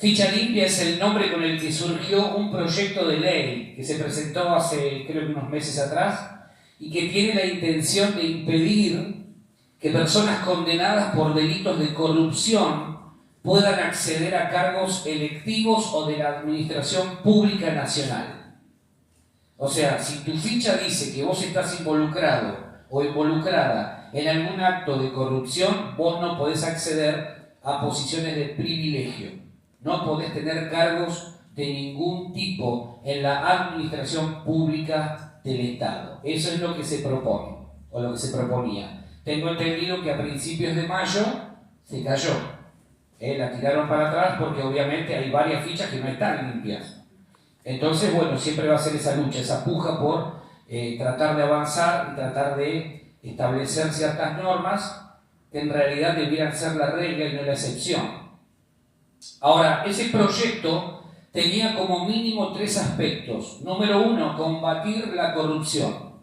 Ficha limpia es el nombre con el que surgió un proyecto de ley que se presentó hace, creo que unos meses atrás, y que tiene la intención de impedir que personas condenadas por delitos de corrupción puedan acceder a cargos electivos o de la administración pública nacional. O sea, si tu ficha dice que vos estás involucrado o involucrada en algún acto de corrupción, vos no podés acceder a posiciones de privilegio. No podés tener cargos de ningún tipo en la administración pública del Estado. Eso es lo que se propone, o lo que se proponía. Tengo entendido que a principios de mayo se cayó. La tiraron para atrás porque obviamente hay varias fichas que no están limpias. Entonces, bueno, siempre va a ser esa lucha, esa puja por tratar de avanzar y tratar de establecer ciertas normas que en realidad debieran ser la regla y no la excepción. Ahora, ese proyecto tenía como mínimo 3 aspectos. Número 1, combatir la corrupción.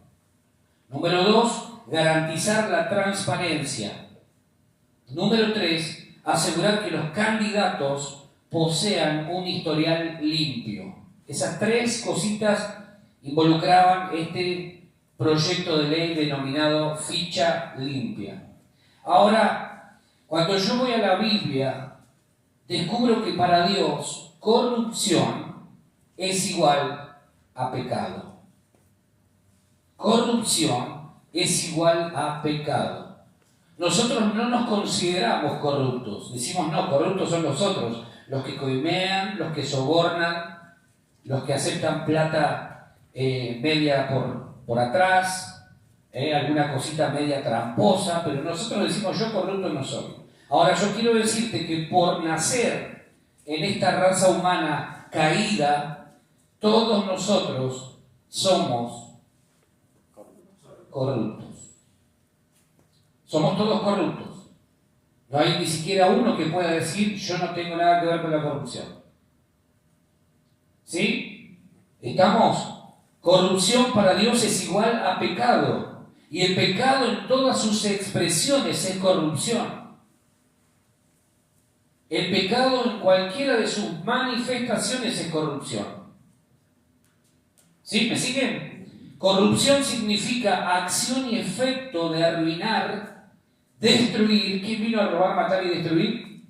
Número 2, garantizar la transparencia. Número 3, asegurar que los candidatos posean un historial limpio. Esas 3 cositas involucraban este proyecto de ley denominado ficha limpia. Ahora, cuando yo voy a la Biblia, descubro que para Dios corrupción es igual a pecado. Corrupción es igual a pecado. Nosotros no nos consideramos corruptos. Decimos, no, corruptos son los otros, los que coimean, los que sobornan, los que aceptan plata media por atrás, alguna cosita media tramposa, pero nosotros decimos, yo corrupto no soy. Ahora, yo quiero decirte que por nacer en esta raza humana caída, todos nosotros somos corruptos. Somos todos corruptos. No hay ni siquiera uno que pueda decir, yo no tengo nada que ver con la corrupción. ¿Sí? ¿Estamos? Corrupción para Dios es igual a pecado. Y el pecado en todas sus expresiones es corrupción. El pecado en cualquiera de sus manifestaciones es corrupción. ¿Sí? ¿Me siguen? Corrupción significa acción y efecto de arruinar, destruir. ¿Quién vino a robar, matar y destruir?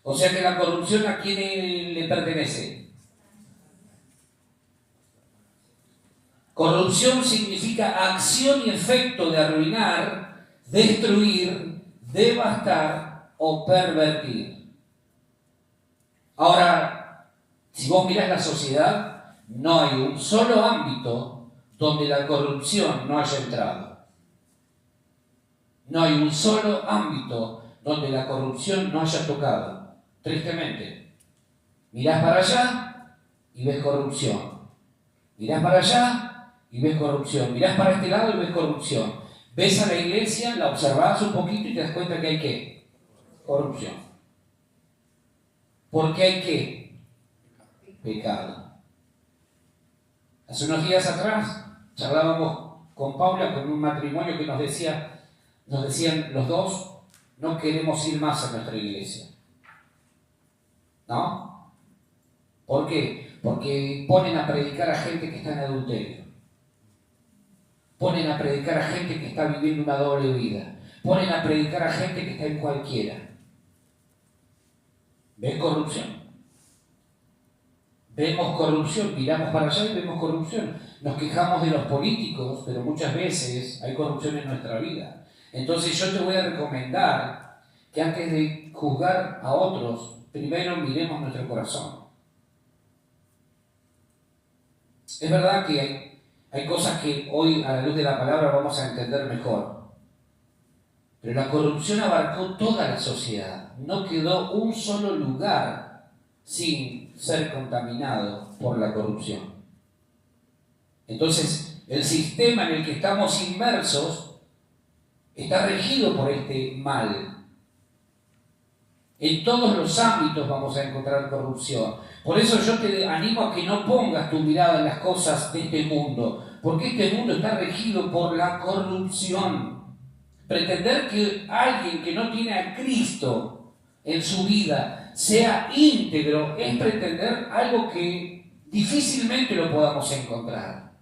O sea que la corrupción, ¿a quién le pertenece? Corrupción significa acción y efecto de arruinar, destruir, devastar o pervertir. Ahora, si vos mirás la sociedad, no hay un solo ámbito donde la corrupción no haya entrado. No hay un solo ámbito donde la corrupción no haya tocado. Tristemente, mirás para allá y ves corrupción. Mirás para allá y ves corrupción. Mirás para este lado y ves corrupción. Ves a la iglesia, la observás un poquito y te das cuenta que hay ¿qué? Corrupción. ¿Por qué hay qué? Pecado. Hace unos días atrás charlábamos con Paula, con un matrimonio que nos decían los dos, no queremos ir más a nuestra iglesia. ¿No? ¿Por qué? Porque ponen a predicar a gente que está en adulterio. Ponen a predicar a gente que está viviendo una doble vida. Ponen a predicar a gente que está en cualquiera. ¿Ven corrupción? Vemos corrupción, miramos para allá y vemos corrupción. Nos quejamos de los políticos, pero muchas veces hay corrupción en nuestra vida. Entonces yo te voy a recomendar que antes de juzgar a otros, primero miremos nuestro corazón. Es verdad que hay cosas que hoy a la luz de la palabra vamos a entender mejor. Pero la corrupción abarcó toda la sociedad. No quedó un solo lugar sin ser contaminado por la corrupción. Entonces, el sistema en el que estamos inmersos está regido por este mal. En todos los ámbitos vamos a encontrar corrupción. Por eso yo te animo a que no pongas tu mirada en las cosas de este mundo, porque este mundo está regido por la corrupción. Pretender que alguien que no tiene a Cristo en su vida sea íntegro es pretender algo que difícilmente lo podamos encontrar.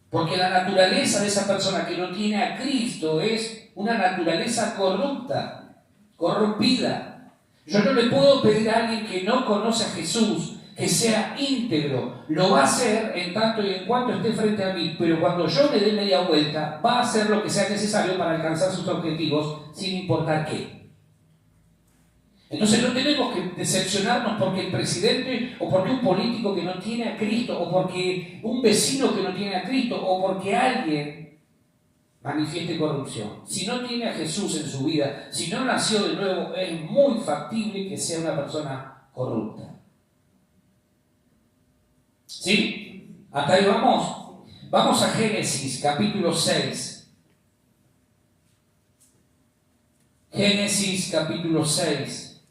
Porque la naturaleza de esa persona que no tiene a Cristo es una naturaleza corrupta, corrompida. Yo no le puedo pedir a alguien que no conoce a Jesús que sea íntegro. Lo va a hacer en tanto y en cuanto esté frente a mí, pero cuando yo le dé media vuelta, va a hacer lo que sea necesario para alcanzar sus objetivos, sin importar qué. Entonces no tenemos que decepcionarnos porque el presidente, o porque un político que no tiene a Cristo, o porque un vecino que no tiene a Cristo, o porque alguien manifieste corrupción. Si no tiene a Jesús en su vida, si no nació de nuevo, es muy factible que sea una persona corrupta. ¿Sí? Hasta ahí vamos. Vamos a Génesis, capítulo 6. Génesis, capítulo 6.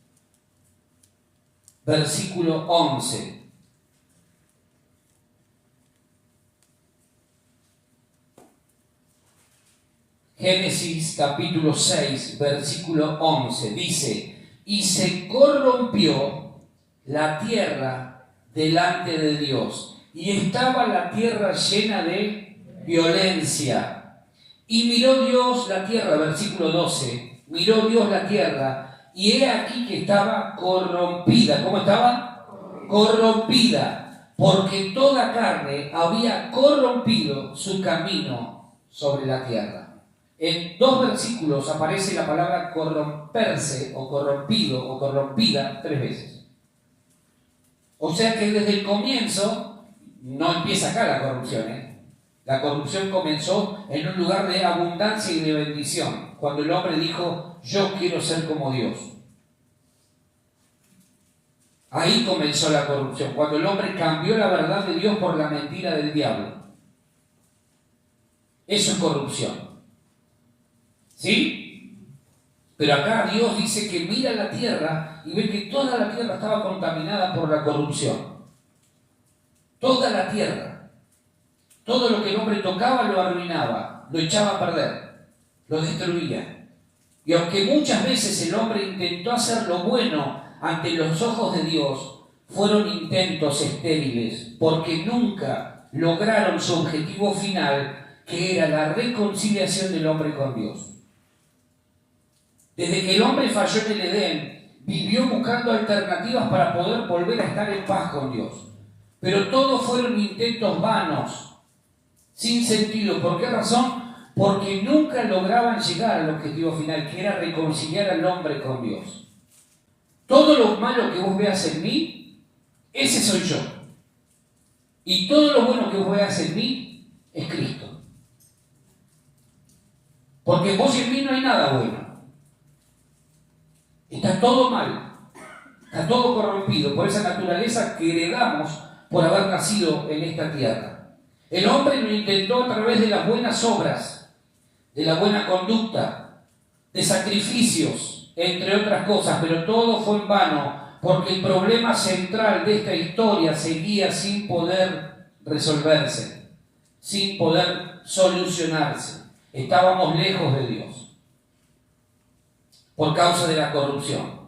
Versículo 11. Génesis capítulo 6, versículo 11. Dice, y se corrompió la tierra delante de Dios, y estaba la tierra llena de violencia. Y miró Dios la tierra, versículo 12, miró Dios la tierra, y he aquí que estaba corrompida. ¿Cómo estaba? Corrompida, porque toda carne había corrompido su camino sobre la tierra. En 2 versículos aparece la palabra corromperse, o corrompido, o corrompida 3 veces. O sea que desde el comienzo, no empieza acá la corrupción, La corrupción comenzó en un lugar de abundancia y de bendición, cuando el hombre dijo, yo quiero ser como Dios. Ahí comenzó la corrupción, cuando el hombre cambió la verdad de Dios por la mentira del diablo. Eso es corrupción. ¿Sí? Pero acá Dios dice que mira la tierra y ve que toda la tierra estaba contaminada por la corrupción. Toda la tierra. Todo lo que el hombre tocaba lo arruinaba, lo echaba a perder, lo destruía. Y aunque muchas veces el hombre intentó hacer lo bueno ante los ojos de Dios, fueron intentos estériles, porque nunca lograron su objetivo final, que era la reconciliación del hombre con Dios. Desde que el hombre falló en el Edén, vivió buscando alternativas para poder volver a estar en paz con Dios. Pero todos fueron intentos vanos, sin sentido. ¿Por qué razón? Porque nunca lograban llegar al objetivo final, que era reconciliar al hombre con Dios. Todo lo malo que vos veas en mí, ese soy yo. Y todo lo bueno que vos veas en mí, es Cristo. Porque en vos y en mí no hay nada bueno. Está todo mal. Está todo corrompido por esa naturaleza que heredamos por haber nacido en esta tierra. El hombre lo intentó a través de las buenas obras, de la buena conducta, de sacrificios, entre otras cosas, pero todo fue en vano, porque el problema central de esta historia seguía sin poder resolverse, sin poder solucionarse. Estábamos lejos de Dios, por causa de la corrupción.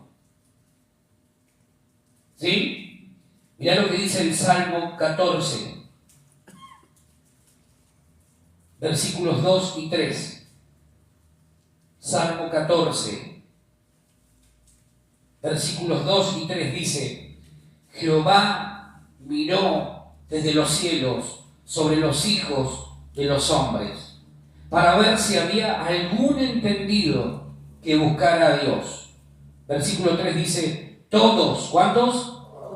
¿Sí? Mirá lo que dice el Salmo 14. Versículos 2 y 3. Salmo 14. Versículos 2 y 3 dice, Jehová miró desde los cielos sobre los hijos de los hombres, para ver si había algún entendido que buscara a Dios. Versículo 3 dice, todos, ¿cuántos?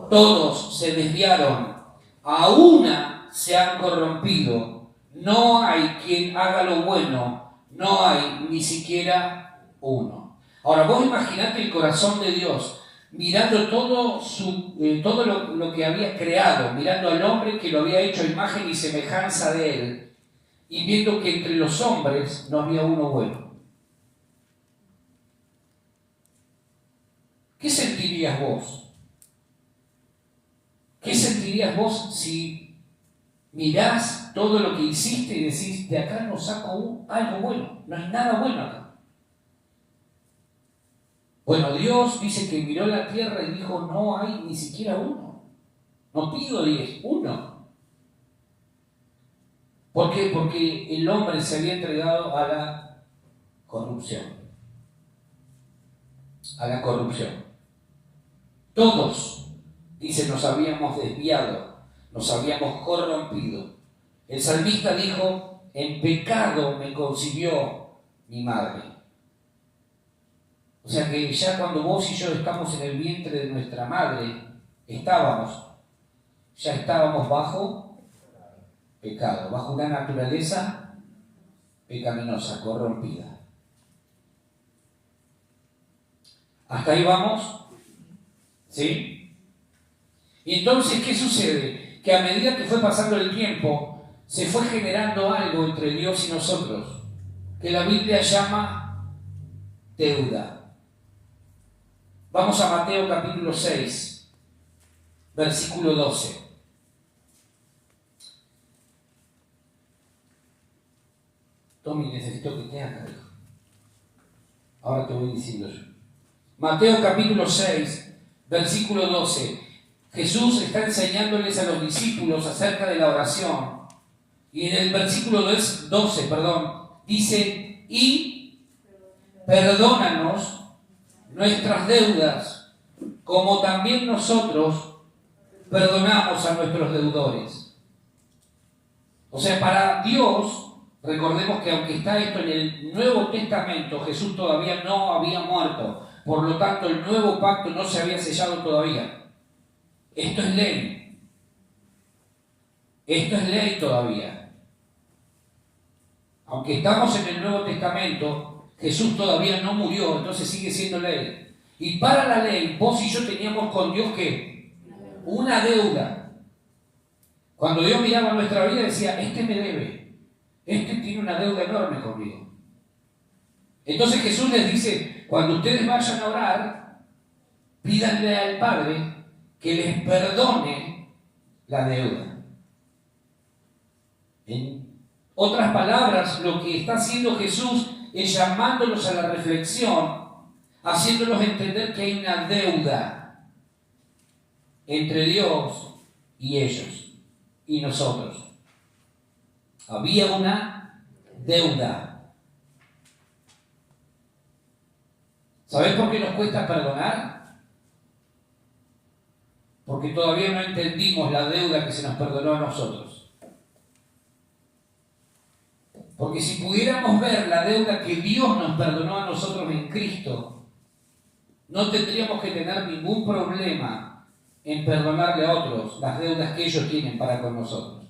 Todos se desviaron, a una se han corrompido. No hay quien haga lo bueno, no hay ni siquiera uno. Ahora vos imaginate el corazón de Dios, mirando todo lo que había creado, mirando al hombre que lo había hecho a imagen y semejanza de él, y viendo que entre los hombres no había uno bueno. ¿Qué sentirías vos? ¿Qué sentirías vos si mirás todo lo que hiciste y decís, de acá no saco algo bueno, no hay nada bueno acá? Bueno, Dios dice que miró la tierra y dijo, no hay ni siquiera uno. No pido 10, uno. ¿Por qué? Porque el hombre se había entregado a la corrupción. A la corrupción. Todos, dice, nos habíamos desviado, nos habíamos corrompido. El salmista dijo, en pecado me concibió mi madre. O sea que ya cuando vos y yo estamos en el vientre de nuestra madre, ya estábamos bajo pecado, bajo una naturaleza pecaminosa, corrompida. ¿Hasta ahí vamos? ¿Sí? Y entonces, ¿qué sucede? Que a medida que fue pasando el tiempo, se fue generando algo entre Dios y nosotros, que la Biblia llama deuda. Vamos a Mateo capítulo 6, versículo 12. Tommy, necesito que te haga algo. Ahora te voy diciendo yo. Mateo capítulo 6, versículo 12. Jesús está enseñándoles a los discípulos acerca de la oración. Y en el versículo 12, dice, y perdónanos nuestras deudas, como también nosotros perdonamos a nuestros deudores. O sea, para Dios, recordemos que aunque está esto en el Nuevo Testamento, Jesús todavía no había muerto. Por lo tanto, el nuevo pacto no se había sellado todavía. Esto es ley. Esto es ley todavía. Aunque estamos en el Nuevo Testamento, Jesús todavía no murió, entonces sigue siendo ley. Y para la ley, vos y yo teníamos con Dios ¿qué? Una deuda. Cuando Dios miraba nuestra vida decía, este me debe, este tiene una deuda enorme conmigo. Entonces Jesús les dice, cuando ustedes vayan a orar, pídanle al Padre que les perdone la deuda. En otras palabras, lo que está haciendo Jesús es llamándolos a la reflexión, haciéndolos entender que hay una deuda entre Dios y ellos y nosotros. Había una deuda. ¿Sabés por qué nos cuesta perdonar? Porque todavía no entendimos la deuda que se nos perdonó a nosotros. Porque si pudiéramos ver la deuda que Dios nos perdonó a nosotros en Cristo, no tendríamos que tener ningún problema en perdonarle a otros las deudas que ellos tienen para con nosotros.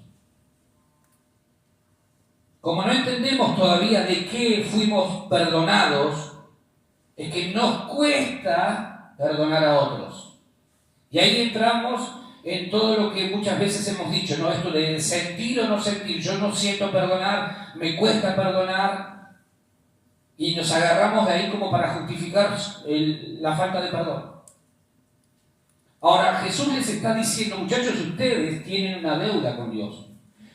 Como no entendemos todavía de qué fuimos perdonados, es que nos cuesta perdonar a otros. Y ahí entramos en todo lo que muchas veces hemos dicho, ¿no? Esto de sentir o no sentir. Yo no siento perdonar, me cuesta perdonar, y nos agarramos de ahí como para justificar la falta de perdón. Ahora, Jesús les está diciendo, muchachos, ustedes tienen una deuda con Dios.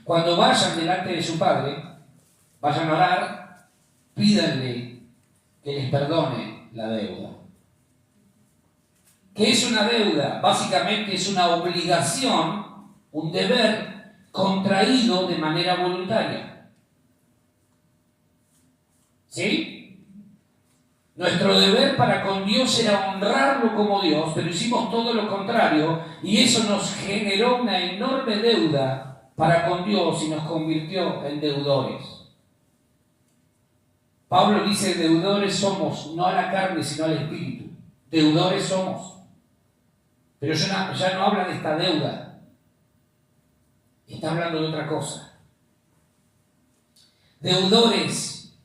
Cuando vayan delante de su Padre, vayan a orar, pídanle que les perdone la deuda. ¿Qué es una deuda? Básicamente es una obligación, un deber contraído de manera voluntaria. ¿Sí? Nuestro deber para con Dios era honrarlo como Dios, pero hicimos todo lo contrario y eso nos generó una enorme deuda para con Dios y nos convirtió en deudores. Pablo dice, deudores somos, no a la carne, sino al Espíritu. Deudores somos. Pero ya no habla de esta deuda. Está hablando de otra cosa. Deudores,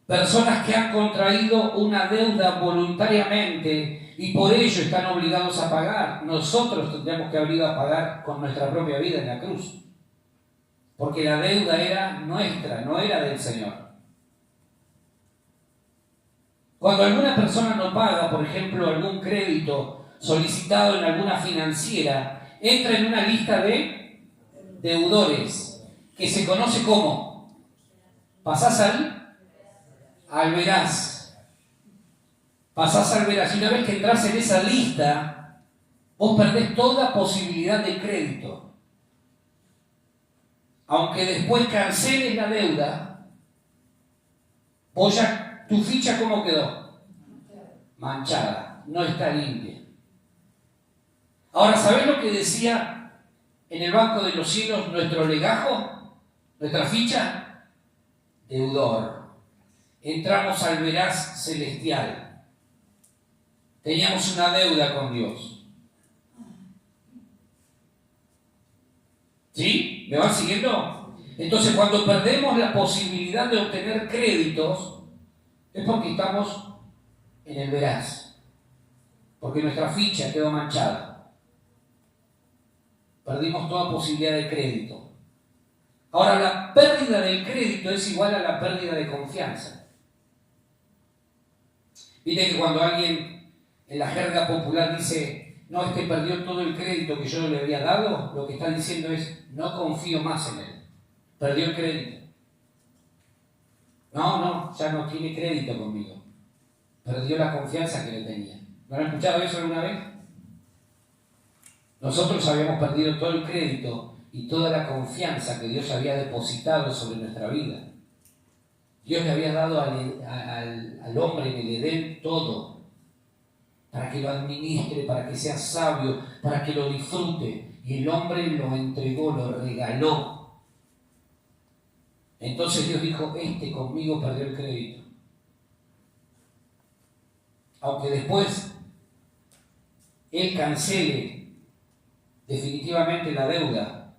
personas que han contraído una deuda voluntariamente y por ello están obligados a pagar. Nosotros tendríamos que haber ido a pagar con nuestra propia vida en la cruz. Porque la deuda era nuestra, no era del Señor. Cuando alguna persona no paga, por ejemplo, algún crédito solicitado en alguna financiera, entra en una lista de deudores, que se conoce como, pasás al veraz. pasás al veraz. Y una vez que entras en esa lista, vos perdés toda posibilidad de crédito. Aunque después canceles la deuda, vos ya, tu ficha ¿cómo quedó? Manchada, no está limpia. Ahora, ¿sabés lo que decía en el banco de los cielos nuestro legajo? Nuestra ficha, deudor. Entramos al veraz celestial. Teníamos una deuda con Dios. ¿Sí? ¿Me van siguiendo? Entonces, cuando perdemos la posibilidad de obtener créditos, es porque estamos en el veraz. Porque nuestra ficha quedó manchada. Perdimos toda posibilidad de crédito. Ahora, la pérdida del crédito es igual a la pérdida de confianza. Viste que cuando alguien en la jerga popular dice, no, es que perdió todo el crédito que yo le había dado, lo que está diciendo es, no confío más en él. Perdió el crédito. No, ya no tiene crédito conmigo. Perdió la confianza que le tenía. ¿No han escuchado eso alguna vez? Nosotros habíamos perdido todo el crédito y toda la confianza que Dios había depositado sobre nuestra vida. Dios le había dado al hombre en el Edén todo, para que lo administre, para que sea sabio, para que lo disfrute. Y el hombre lo entregó, lo regaló. Entonces Dios dijo, conmigo perdió el crédito. Aunque después Él cancele definitivamente la deuda,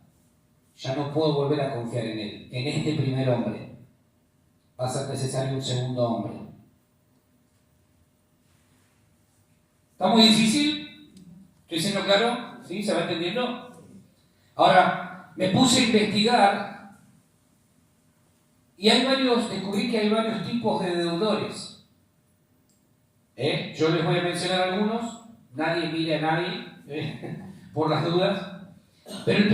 ya no puedo volver a confiar en Él, en este primer hombre. Va a ser necesario un segundo hombre. ¿Está muy difícil? ¿Estoy siendo claro? ¿Sí? ¿Se va entendiendo? Ahora, me puse a investigar y descubrí que hay varios tipos de deudores. Yo les voy a mencionar algunos, nadie mire a nadie, por las dudas. Pero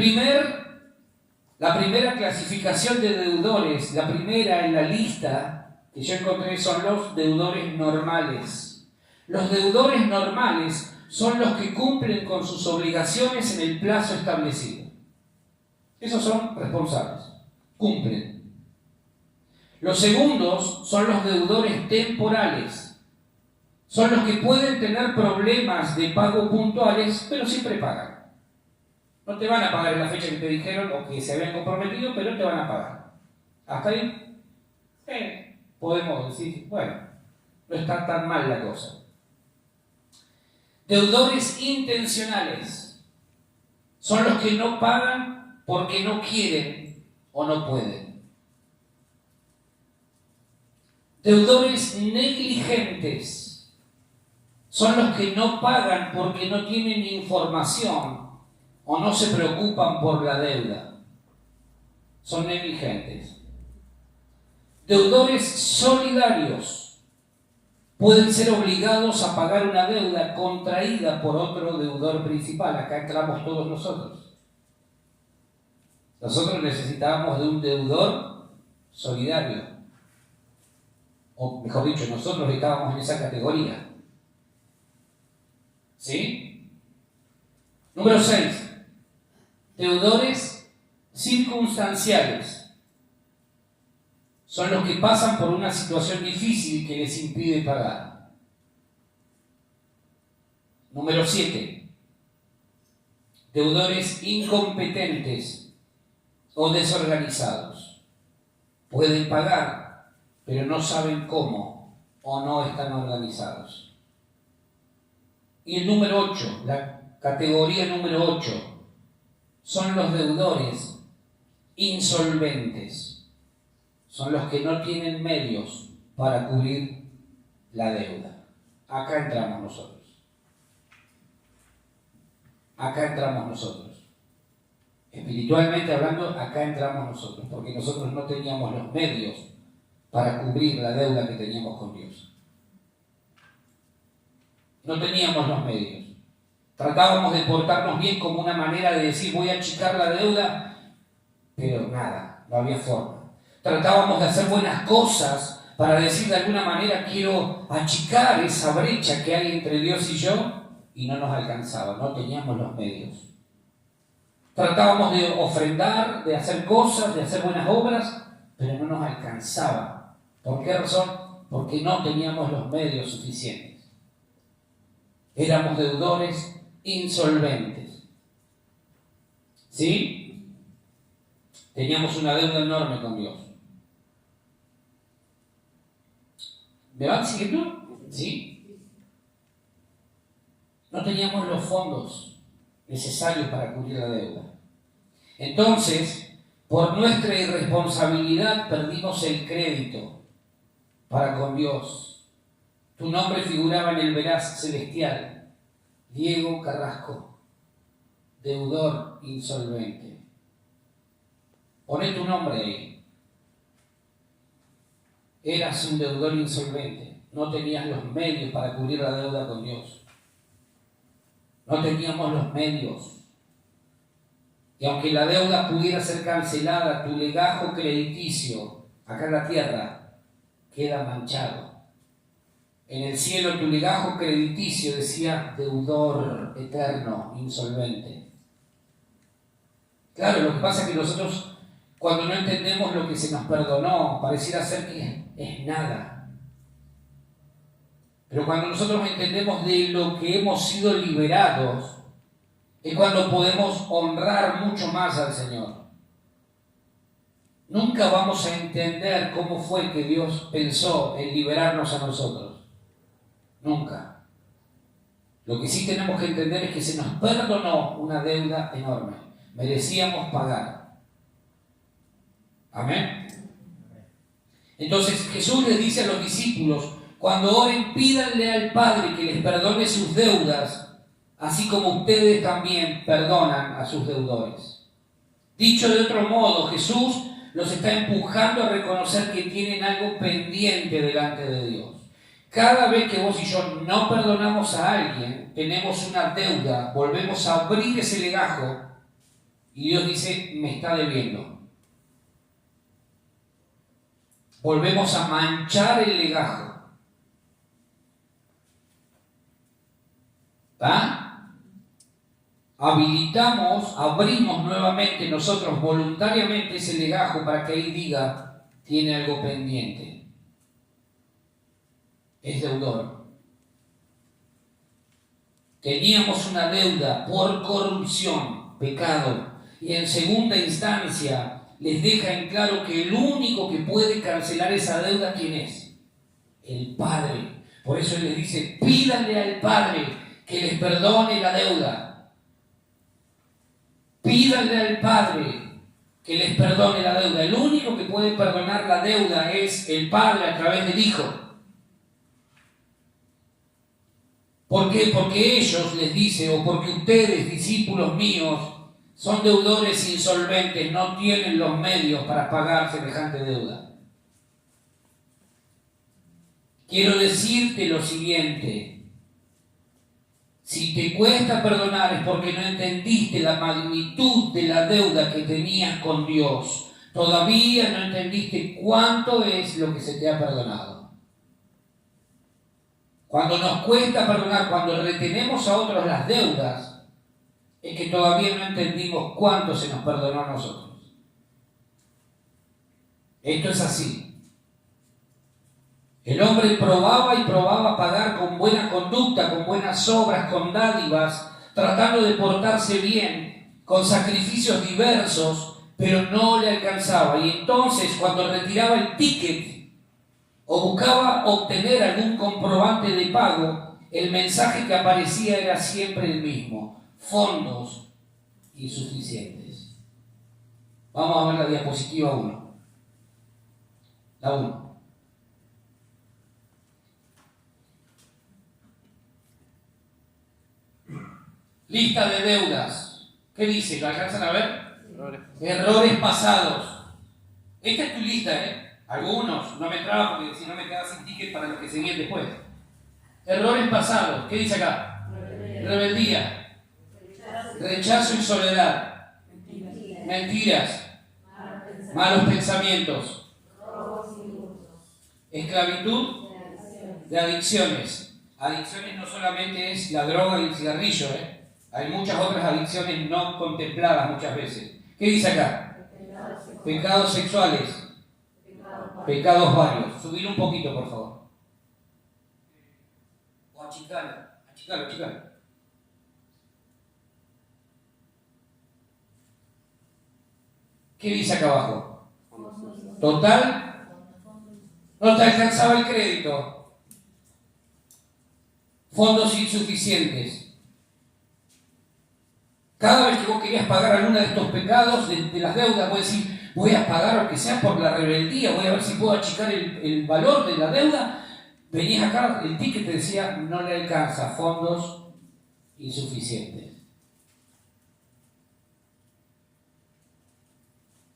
la primera clasificación de deudores, la primera en la lista que yo encontré son los deudores normales. Los deudores normales son los que cumplen con sus obligaciones en el plazo establecido. Esos son responsables, cumplen. Los segundos son los deudores temporales. Son los que pueden tener problemas de pago puntuales, pero siempre pagan. No te van a pagar en la fecha que te dijeron o que se habían comprometido, pero te van a pagar. ¿Hasta ahí? Podemos decir, bueno, no está tan mal la cosa. Deudores intencionales. Son los que no pagan porque no quieren o no pueden. Deudores negligentes. Son los que no pagan porque no tienen información o no se preocupan por la deuda. Son negligentes. Deudores solidarios. Pueden ser obligados a pagar una deuda contraída por otro deudor principal. Acá entramos todos nosotros. Nosotros necesitábamos de un deudor solidario. O mejor dicho, nosotros estábamos en esa categoría. ¿Sí? Número 6. Deudores circunstanciales. Son los que pasan por una situación difícil que les impide pagar. Número 7. Deudores incompetentes o desorganizados. Pueden pagar, pero no saben cómo o no están organizados. Y el número 8, la categoría número 8, son los deudores insolventes. Son los que no tienen medios para cubrir la deuda. Acá entramos nosotros. Acá entramos nosotros. Espiritualmente hablando, acá entramos nosotros, porque nosotros no teníamos los medios para cubrir la deuda que teníamos con Dios. No teníamos los medios. Tratábamos de portarnos bien como una manera de decir voy a achicar la deuda, pero nada, no había forma. Tratábamos de hacer buenas cosas para decir de alguna manera quiero achicar esa brecha que hay entre Dios y yo, y no nos alcanzaba, no teníamos los medios. Tratábamos de ofrendar, de hacer cosas, de hacer buenas obras, pero no nos alcanzaba. ¿Por qué razón? Porque no teníamos los medios suficientes. Éramos deudores insolventes. ¿Sí? Teníamos una deuda enorme con Dios. ¿Me van siguiendo? ¿Sí? No teníamos los fondos necesarios para cubrir la deuda. Entonces, por nuestra irresponsabilidad perdimos el crédito para con Dios. Tu nombre figuraba en el veraz celestial. Diego Carrasco, deudor insolvente. Poné tu nombre ahí. Eras un deudor insolvente. No tenías los medios para cubrir la deuda con Dios. No teníamos los medios. Y aunque la deuda pudiera ser cancelada, tu legajo crediticio acá en la tierra queda manchado. En el cielo tu legajo crediticio decía deudor eterno, insolvente. Claro, lo que pasa es que nosotros, cuando no entendemos lo que se nos perdonó, pareciera ser que es nada. Pero cuando nosotros entendemos de lo que hemos sido liberados, es cuando podemos honrar mucho más al Señor. Nunca vamos a entender cómo fue que Dios pensó en liberarnos a nosotros. Nunca. Lo que sí tenemos que entender es que se nos perdonó una deuda enorme. Merecíamos pagar. Amén. Entonces Jesús les dice a los discípulos, cuando oren, pídanle al Padre que les perdone sus deudas, así como ustedes también perdonan a sus deudores. Dicho de otro modo, Jesús los está empujando a reconocer que tienen algo pendiente delante de Dios. Cada vez que vos y yo no perdonamos a alguien, tenemos una deuda, volvemos a abrir ese legajo y Dios dice, me está debiendo. Volvemos a manchar el legajo. ¿Ah? Habilitamos, abrimos nuevamente nosotros voluntariamente ese legajo para que ahí diga, tiene algo pendiente. Es deudor. Teníamos una deuda por corrupción, pecado, y en segunda instancia les deja en claro que el único que puede cancelar esa deuda, ¿quién es? El Padre. Por eso Él les dice, pídanle al Padre que les perdone la deuda. Pídanle al Padre que les perdone la deuda. El único que puede perdonar la deuda es el Padre a través del Hijo. ¿Por qué? Porque ellos, les dice, o porque ustedes, discípulos míos, son deudores insolventes, no tienen los medios para pagar semejante deuda. Quiero decirte lo siguiente. Si te cuesta perdonar es porque no entendiste la magnitud de la deuda que tenías con Dios. Todavía no entendiste cuánto es lo que se te ha perdonado. Cuando nos cuesta perdonar, cuando retenemos a otros las deudas, es que todavía no entendimos cuánto se nos perdonó a nosotros. Esto es así. El hombre probaba y probaba pagar con buena conducta, con buenas obras, con dádivas, tratando de portarse bien, con sacrificios diversos, pero no le alcanzaba. Y entonces, cuando retiraba el ticket o buscaba obtener algún comprobante de pago, el mensaje que aparecía era siempre el mismo: fondos insuficientes. Vamos a ver la diapositiva 1. La 1. Lista de deudas. ¿Qué dice? ¿Lo alcanzan a ver? Errores pasados. Esta es tu lista, ¿eh? Algunos, no me traba porque si no me quedaba sin ticket para los que seguían después. Errores pasados. ¿Qué dice acá? Rebeldía. Rechazo y soledad. Mentiras. Malos pensamientos. Esclavitud de adicciones. Adicciones no solamente es la droga y el cigarrillo, hay muchas otras adicciones no contempladas muchas veces. ¿Qué dice acá? Pecados sexuales. Pecados varios. Subir un poquito, por favor. O achicalo. ¿Qué dice acá abajo? Total, no te alcanzaba el crédito. Fondos insuficientes. Cada vez que vos querías pagar alguno de estos pecados, de las deudas, vos decís, voy a pagar aunque sea por la rebeldía, voy a ver si puedo achicar el valor de la deuda. Venías acá, el ticket te decía, no le alcanza, fondos insuficientes.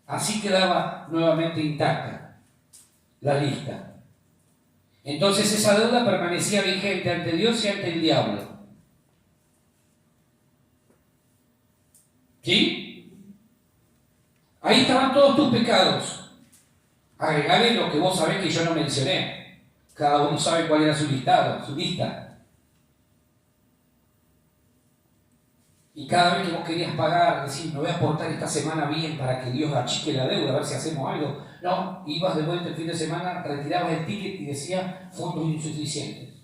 Así quedaba nuevamente intacta la lista. Entonces esa deuda permanecía vigente ante Dios y ante el diablo. ¿Sí? Ahí estaban todos tus pecados. Agregale lo que vos sabés que yo no mencioné. Cada uno sabe cuál era su listado, su lista. Y cada vez que vos querías pagar, decir, me voy a portar esta semana bien para que Dios achique la deuda, a ver si hacemos algo. No, ibas de vuelta el fin de semana, retirabas el ticket y decía fondos insuficientes.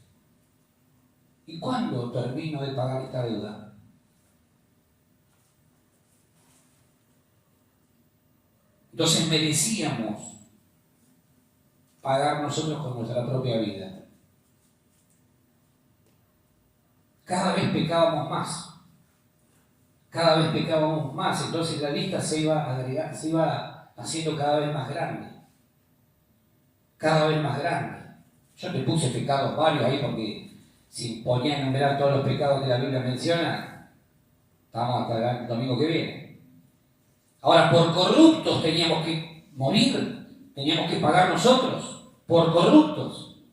¿Y cuándo termino de pagar esta deuda? Entonces merecíamos pagar nosotros con nuestra propia vida. Cada vez pecábamos más. Cada vez pecábamos más, entonces la lista se iba haciendo cada vez más grande. Cada vez más grande. Yo te puse pecados varios ahí porque si ponía a enumerar todos los pecados que la Biblia menciona, estamos hasta el domingo que viene. Ahora, por corruptos teníamos que morir, teníamos que pagar nosotros, por corruptos.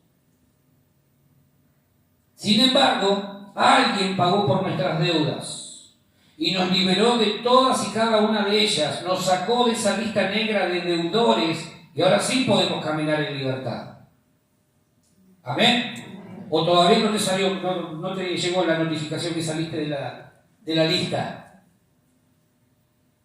Sin embargo, alguien pagó por nuestras deudas y nos liberó de todas y cada una de ellas, nos sacó de esa lista negra de deudores y ahora sí podemos caminar en libertad. ¿Amén? ¿O todavía no te salió, no te llegó la notificación que saliste de la lista?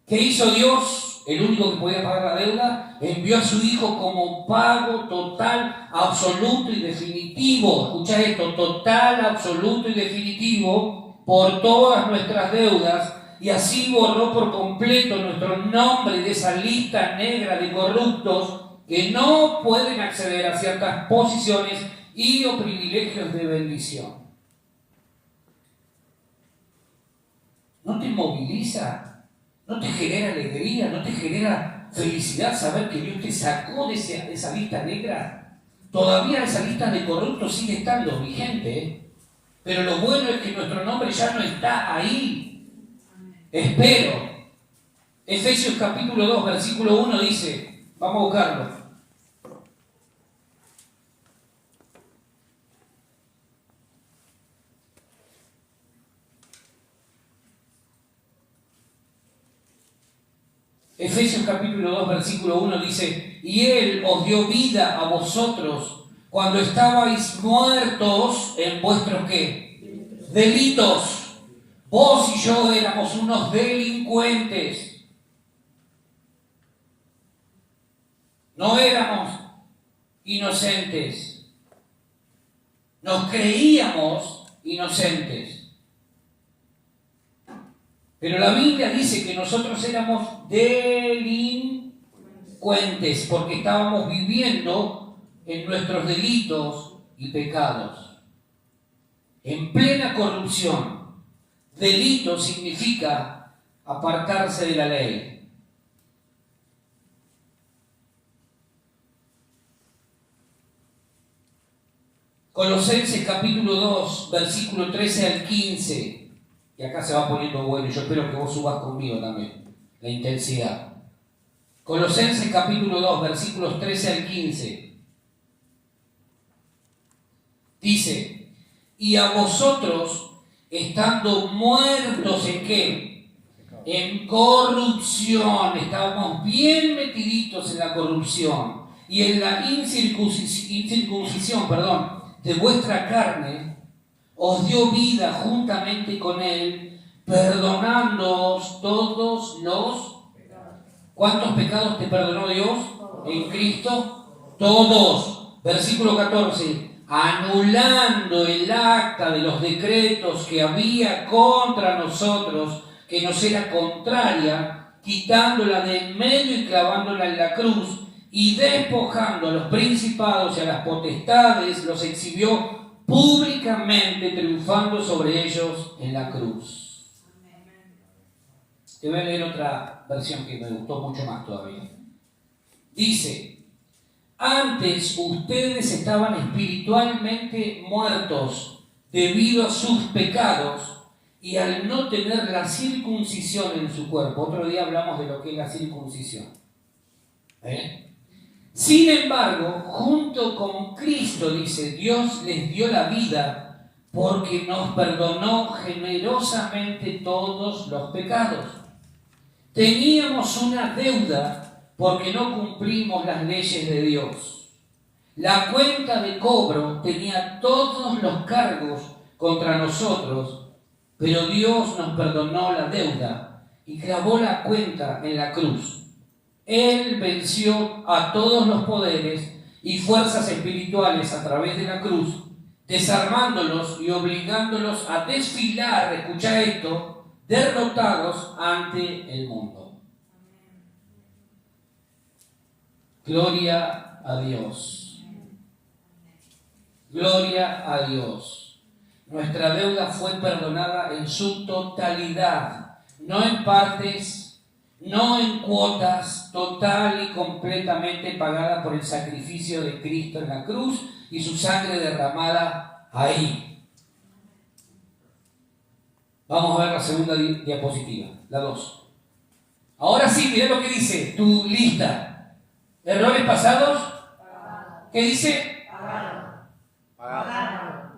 ¿Qué hizo Dios? El único que podía pagar la deuda, envió a su Hijo como pago total, absoluto y definitivo. Escucha esto, total, absoluto y definitivo por todas nuestras deudas, y así borró por completo nuestro nombre de esa lista negra de corruptos que no pueden acceder a ciertas posiciones y o privilegios de bendición. ¿No te moviliza? ¿No te genera alegría? ¿No te genera felicidad saber que Dios te sacó de esa lista negra? Todavía esa lista de corruptos sigue estando vigente, pero lo bueno es que nuestro nombre ya no está ahí. Espero. Efesios capítulo 2, versículo 1 dice, vamos a buscarlo. Efesios capítulo 2, versículo 1 dice, y Él os dio vida a vosotros cuando estabais muertos en vuestros ¿qué? Delitos. Vos y yo éramos unos delincuentes. No éramos inocentes. Nos creíamos inocentes. Pero la Biblia dice que nosotros éramos delincuentes porque estábamos viviendo en nuestros delitos y pecados, en plena corrupción. Delito significa apartarse de la ley. Colosenses capítulo 2, versículo 13 al 15. Y acá se va poniendo bueno, yo espero que vos subas conmigo también, la intensidad. Colosenses capítulo 2, versículos 13 al 15. Dice, y a vosotros, estando muertos ¿en qué? En corrupción. Estábamos bien metiditos en la corrupción. y en la incircuncisión, de vuestra carne, os dio vida juntamente con Él, perdonándoos todos los... ¿Cuántos pecados te perdonó Dios en Cristo? Todos. Versículo 14. Anulando el acta de los decretos que había contra nosotros, que nos era contraria, quitándola de en medio y clavándola en la cruz, y despojando a los principados y a las potestades, los exhibió públicamente, triunfando sobre ellos en la cruz. Te voy a leer otra versión que me gustó mucho más todavía. Dice: antes ustedes estaban espiritualmente muertos debido a sus pecados y al no tener la circuncisión en su cuerpo. Otro día hablamos de lo que es la circuncisión. Sin embargo, junto con Cristo, dice, Dios les dio la vida porque nos perdonó generosamente todos los pecados. Teníamos una deuda porque no cumplimos las leyes de Dios. La cuenta de cobro tenía todos los cargos contra nosotros, pero Dios nos perdonó la deuda y clavó la cuenta en la cruz. Él venció a todos los poderes y fuerzas espirituales a través de la cruz, desarmándolos y obligándolos a desfilar, escucha esto, derrotados ante el mundo. Gloria a Dios. Gloria a Dios. Nuestra deuda fue perdonada en su totalidad, no en partes, no en cuotas, total y completamente pagada por el sacrificio de Cristo en la cruz y su sangre derramada ahí. Vamos a ver la segunda diapositiva, la 2. Ahora sí, mirá lo que dice tu lista. ¿Errores pasados? ¿Qué dice? Pagado.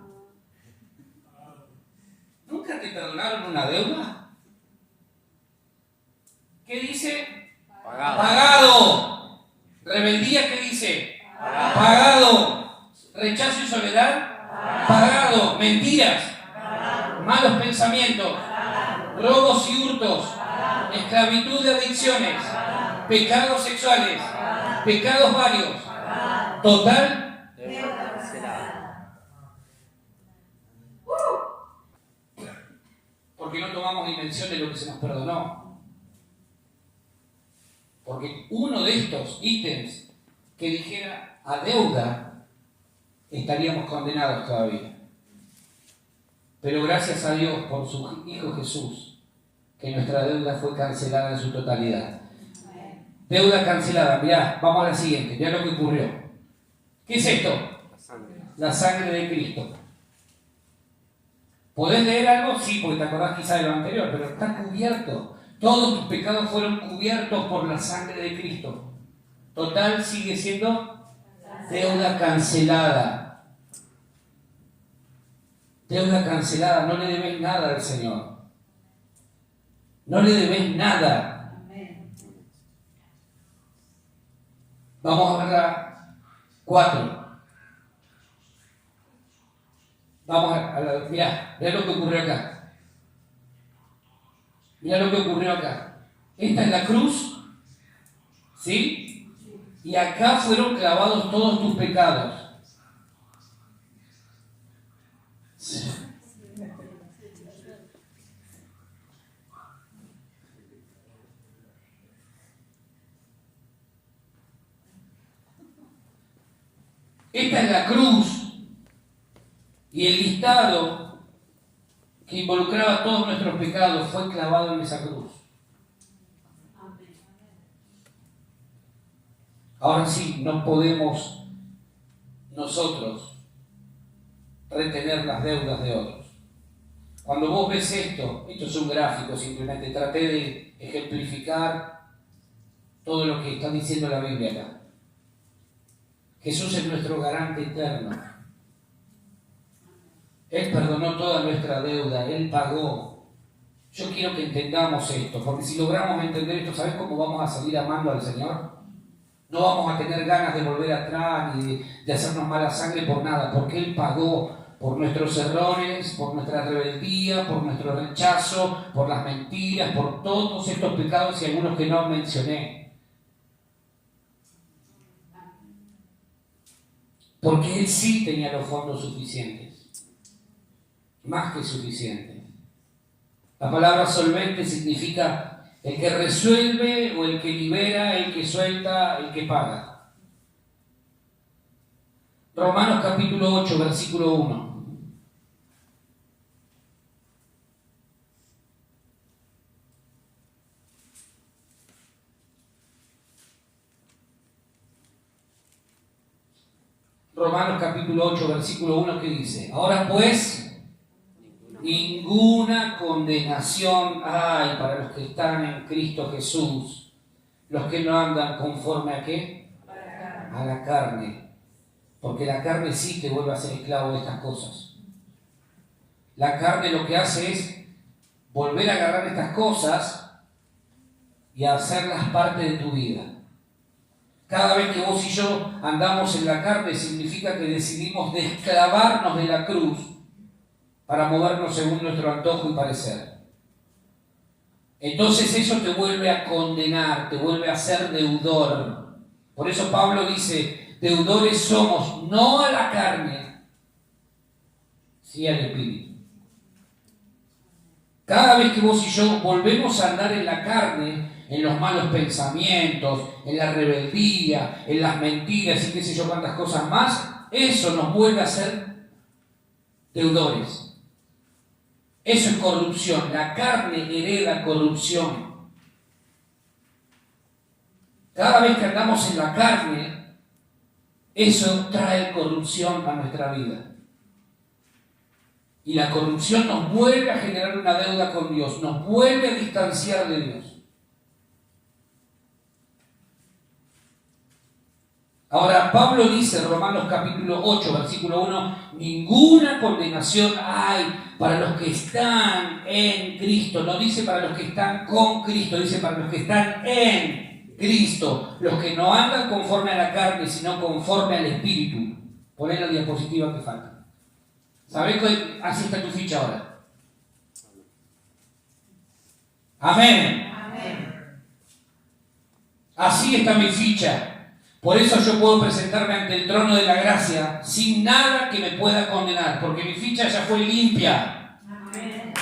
¿Nunca te perdonaron una deuda? ¿Qué dice? Pagado. Rebeldía, ¿qué dice? Pagado. Rechazo y soledad. Pagado. Mentiras. Malos pensamientos. Robos y hurtos. Esclavitud de adicciones. Pecados sexuales. Pecados varios. Total. Porque no tomamos dimensión de lo que se nos perdonó. Porque uno de estos ítems que dijera a deuda, estaríamos condenados todavía. Pero gracias a Dios por su Hijo Jesús, que nuestra deuda fue cancelada en su totalidad. Deuda cancelada. Mirá, vamos a la siguiente. Mirá lo que ocurrió. ¿Qué es esto? La sangre de Cristo. ¿Podés leer algo? Sí, porque te acordás quizá de lo anterior, pero está cubierto. Todos tus pecados fueron cubiertos por la sangre de Cristo. Total, sigue siendo deuda cancelada. Deuda cancelada, no le debes nada al Señor. No le debes nada. Vamos a ver la 4. Vamos a la... Mirá lo que ocurrió acá. Mirá lo que ocurrió acá. Esta es la cruz, ¿sí? Y acá fueron clavados todos tus pecados. Sí. Esta es la cruz y el listado que involucraba todos nuestros pecados fue clavado en esa cruz. Ahora sí, no podemos nosotros retener las deudas de otros. Cuando vos ves esto es un gráfico simplemente, traté de ejemplificar todo lo que está diciendo la Biblia acá. Jesús es nuestro garante eterno. Él perdonó toda nuestra deuda, Él pagó. Yo quiero que entendamos esto, porque si logramos entender esto, ¿sabes cómo vamos a salir amando al Señor? No vamos a tener ganas de volver atrás ni de hacernos mala sangre por nada, porque Él pagó por nuestros errores, por nuestra rebeldía, por nuestro rechazo, por las mentiras, por todos estos pecados y algunos que no mencioné. Porque Él sí tenía los fondos suficientes, más que suficientes. La palabra solvente significa el que resuelve o el que libera, el que suelta, el que paga. Romanos capítulo 8, versículo 1. Romanos capítulo 8, versículo 1, que dice: ahora pues, ninguna condenación hay para los que están en Cristo Jesús, los que no andan conforme ¿a qué? A la carne. Porque la carne sí te vuelve a ser esclavo de estas cosas. La carne lo que hace es volver a agarrar estas cosas y a hacerlas parte de tu vida. Cada vez que vos y yo andamos en la carne, significa que decidimos desclavarnos de la cruz para movernos según nuestro antojo y parecer. Entonces eso te vuelve a condenar, te vuelve a ser deudor. Por eso Pablo dice: deudores somos, no a la carne, sí al Espíritu. Cada vez que vos y yo volvemos a andar en la carne, en los malos pensamientos, en la rebeldía, en las mentiras y qué sé yo cuántas cosas más, eso nos vuelve a ser deudores. Eso es corrupción. La carne hereda corrupción. Cada vez que andamos en la carne, eso trae corrupción a nuestra vida. Y la corrupción nos vuelve a generar una deuda con Dios, nos vuelve a distanciar de Dios. Ahora, Pablo dice en Romanos capítulo 8, versículo 1, ninguna condenación hay para los que están en Cristo. No dice para los que están con Cristo, dice para los que están en Cristo. Los que no andan conforme a la carne, sino conforme al Espíritu. Poné la diapositiva que falta. ¿Sabés que así está tu ficha ahora? Amén. Amén. Así está mi ficha. Por eso yo puedo presentarme ante el trono de la gracia sin nada que me pueda condenar, porque mi ficha ya fue limpia. Amén.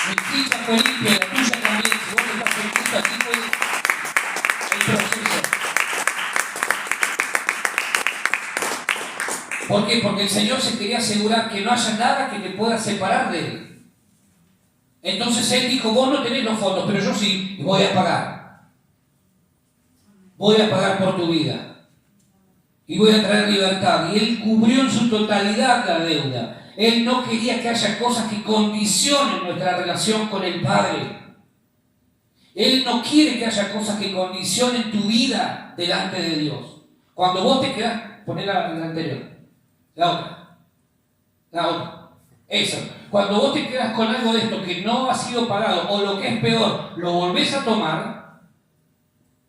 Mi ficha fue limpia, la tuya también. Si vos estás en Cristo, así fue el proceso. ¿Por qué? Porque el Señor se quería asegurar que no haya nada que te pueda separar de Él. Entonces Él dijo: vos no tenés los fondos, pero yo sí, y voy a pagar. Voy a pagar por tu vida. Y voy a traer libertad. Y Él cubrió en su totalidad la deuda. Él no quería que haya cosas que condicionen nuestra relación con el Padre. Él no quiere que haya cosas que condicionen tu vida delante de Dios. Cuando vos te quedás, poné la anterior. La otra. Eso. Cuando vos te quedas con algo de esto que no ha sido pagado, o lo que es peor, lo volvés a tomar,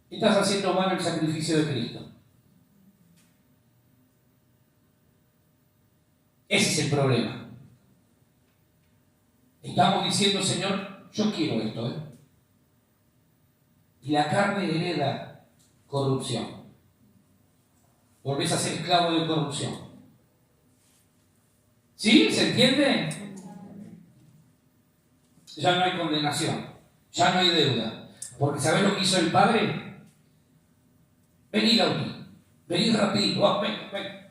estás haciendo mal el sacrificio de Cristo. Ese es el problema. Estamos diciendo: Señor, yo quiero esto, Y la carne hereda corrupción. Volvés a ser esclavo de corrupción. ¿Sí? ¿Se entiende? Ya no hay condenación. Ya no hay deuda. Porque ¿sabés lo que hizo el Padre? Vení, Lauri. Vení rapidito. Ven.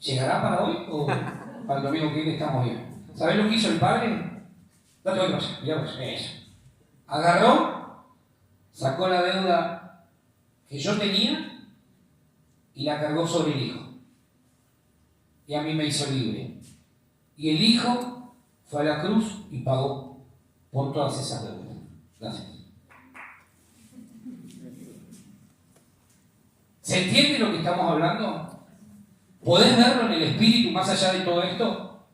¿Llegará para hoy o para el domingo que viene estamos bien? ¿Sabés lo que hizo el Padre? Date otra cosa. Eso. Agarró, sacó la deuda que yo tenía y la cargó sobre el Hijo. Y a mí me hizo libre. Y el Hijo fue a la cruz y pagó por todas esas deudas. Gracias. ¿Se entiende lo que estamos hablando? ¿Podés verlo en el Espíritu más allá de todo esto?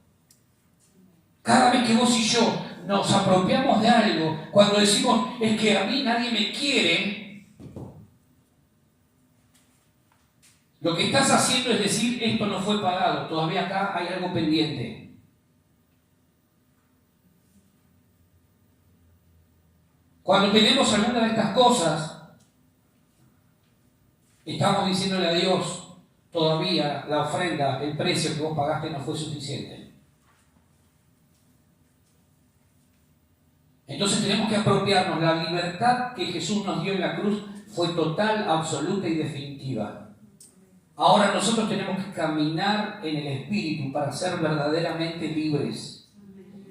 Cada vez que vos y yo nos apropiamos de algo, cuando decimos, es que a mí nadie me quiere, lo que estás haciendo es decir, esto no fue pagado, todavía acá hay algo pendiente. Cuando tenemos alguna de estas cosas, estamos diciéndole a Dios, todavía la ofrenda, el precio que vos pagaste no fue suficiente. Entonces tenemos que apropiarnos. La libertad que Jesús nos dio en la cruz fue total, absoluta y definitiva. Ahora nosotros tenemos que caminar en el Espíritu para ser verdaderamente libres.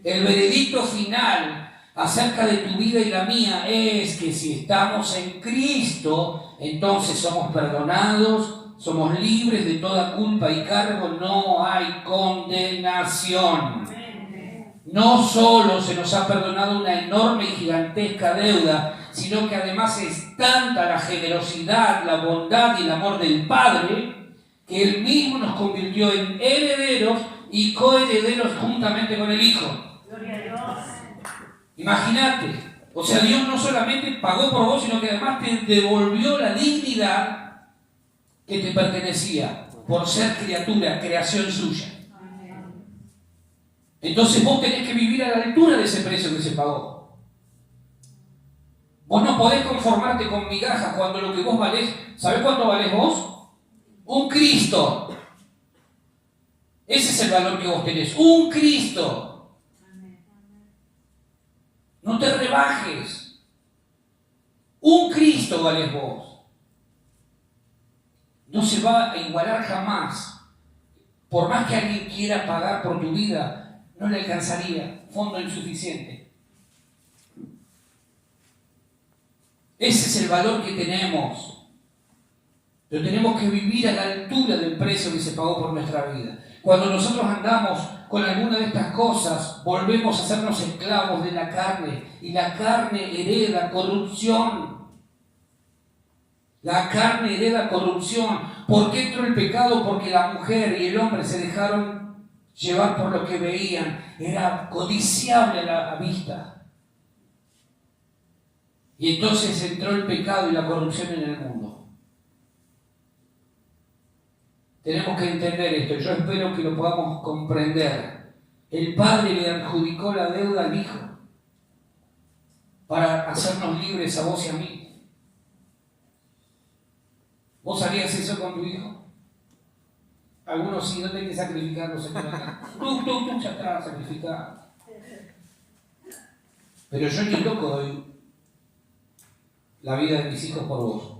El veredicto final acerca de tu vida y la mía es que si estamos en Cristo, entonces somos perdonados, somos libres de toda culpa y cargo, no hay condenación. No solo se nos ha perdonado una enorme y gigantesca deuda, sino que además es tanta la generosidad, la bondad y el amor del Padre, que Él mismo nos convirtió en herederos y coherederos juntamente con el Hijo. Gloria a Dios. Imagínate, o sea, Dios no solamente pagó por vos, sino que además te devolvió la dignidad que te pertenecía por ser criatura, creación suya. Entonces vos tenés que vivir a la altura de ese precio que se pagó. Vos no podés conformarte con migajas cuando lo que vos valés, ¿sabés cuánto valés vos? Un Cristo. Ese es el valor que vos tenés, un Cristo. No te rebajes. Un Cristo valés vos. No se va a igualar jamás. Por más que alguien quiera pagar por tu vida, no le alcanzaría, fondo insuficiente. Ese es el valor que tenemos. Pero tenemos que vivir a la altura del precio que se pagó por nuestra vida. Cuando nosotros andamos con alguna de estas cosas, volvemos a hacernos esclavos de la carne. Y la carne hereda corrupción. La carne hereda corrupción. ¿Por qué entró el pecado? Porque la mujer y el hombre se dejaron llevar por lo que veían. Era codiciable a la vista. Y entonces entró el pecado y la corrupción en el mundo. Tenemos que entender esto. Yo espero que lo podamos comprender. El Padre le adjudicó la deuda al Hijo para hacernos libres a vos y a mí. ¿Vos harías eso con tu hijo? Algunos sí, no tenés que sacrificarlo, señor. Tú ya estás sacrificado. Pero yo ni loco doy la vida de mis hijos por vos.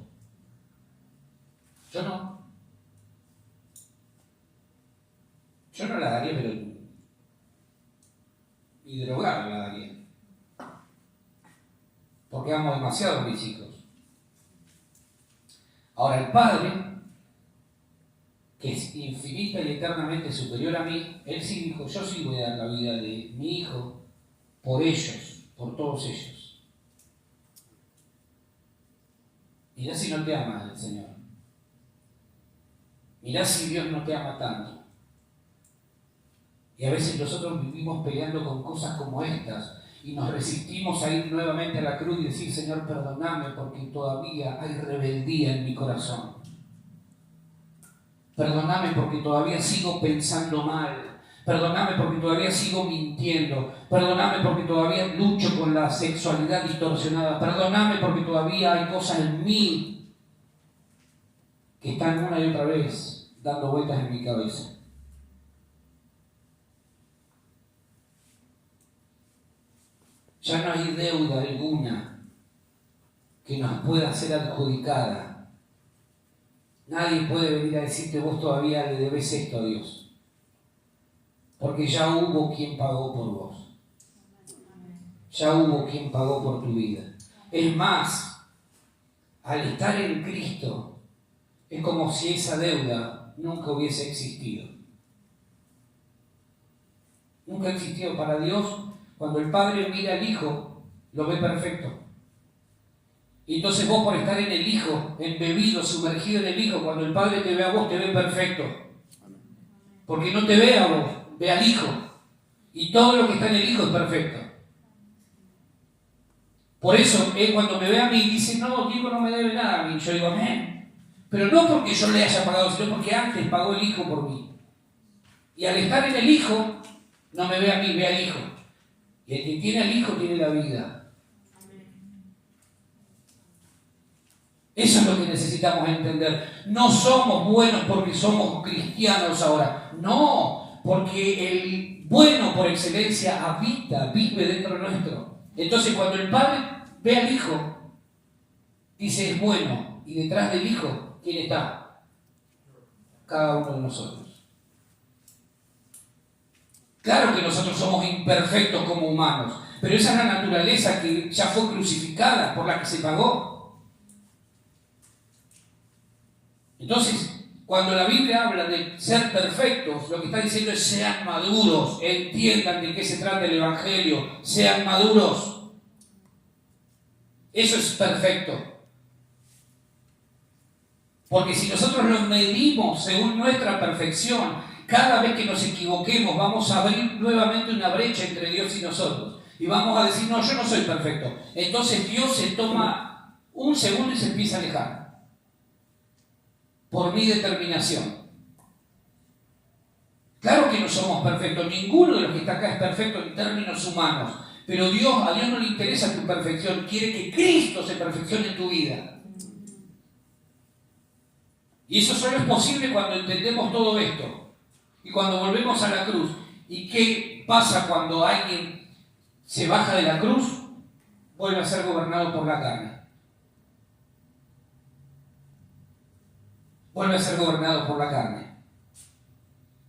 Yo no. Yo no la daría, pero ni drogar la daría. Porque amo demasiado a mis hijos. Ahora el Padre, que es infinita y eternamente superior a mí, Él sí dijo, yo sí voy a dar la vida de mi hijo por ellos, por todos ellos. Mirá si no te ama el Señor. Mirá si Dios no te ama tanto. Y a veces nosotros vivimos peleando con cosas como estas y nos resistimos a ir nuevamente a la cruz y decir, Señor, perdóname porque todavía hay rebeldía en mi corazón. Perdóname porque todavía sigo pensando mal. Perdóname porque todavía sigo mintiendo. Perdóname porque todavía lucho con la sexualidad distorsionada. Perdóname porque todavía hay cosas en mí que están una y otra vez dando vueltas en mi cabeza. Ya no hay deuda alguna que nos pueda ser adjudicada. Nadie puede venir a decirte vos todavía le debes esto a Dios. Porque ya hubo quien pagó por vos. Ya hubo quien pagó por tu vida. Es más, al estar en Cristo, es como si esa deuda nunca hubiese existido. Nunca existió para Dios. Cuando el Padre mira al Hijo, lo ve perfecto. Y entonces vos por estar en el Hijo, embebido, sumergido en el Hijo, cuando el Padre te ve a vos, te ve perfecto. Porque no te ve a vos, ve al Hijo. Y todo lo que está en el Hijo es perfecto. Por eso, él cuando me ve a mí dice, no, Diego no me debe nada a mí. Yo digo, amén. Pero no porque yo le haya pagado, sino porque antes pagó el Hijo por mí. Y al estar en el Hijo, no me ve a mí, ve al Hijo. Y el que tiene al Hijo tiene la vida. Eso es lo que necesitamos entender. No somos buenos porque somos cristianos ahora. No, porque el bueno por excelencia habita, vive dentro nuestro. Entonces cuando el Padre ve al Hijo, dice es bueno. Y detrás del Hijo, ¿quién está? Cada uno de nosotros. Claro que nosotros somos imperfectos como humanos, pero esa es la naturaleza que ya fue crucificada, por la que se pagó. Entonces, cuando la Biblia habla de ser perfectos, lo que está diciendo es sean maduros, entiendan de qué se trata el Evangelio, sean maduros. Eso es perfecto. Porque si nosotros nos medimos según nuestra perfección, cada vez que nos equivoquemos vamos a abrir nuevamente una brecha entre Dios y nosotros. Y vamos a decir, no, yo no soy perfecto. Entonces Dios se toma un segundo y se empieza a alejar. Por mi determinación. Claro que no somos perfectos, ninguno de los que está acá es perfecto en términos humanos, pero a Dios no le interesa tu perfección, quiere que Cristo se perfeccione en tu vida. Y eso solo es posible cuando entendemos todo esto y cuando volvemos a la cruz. ¿Y qué pasa cuando alguien se baja de la cruz? Vuelve a ser gobernado por la carne. Vuelve a ser gobernado por la carne.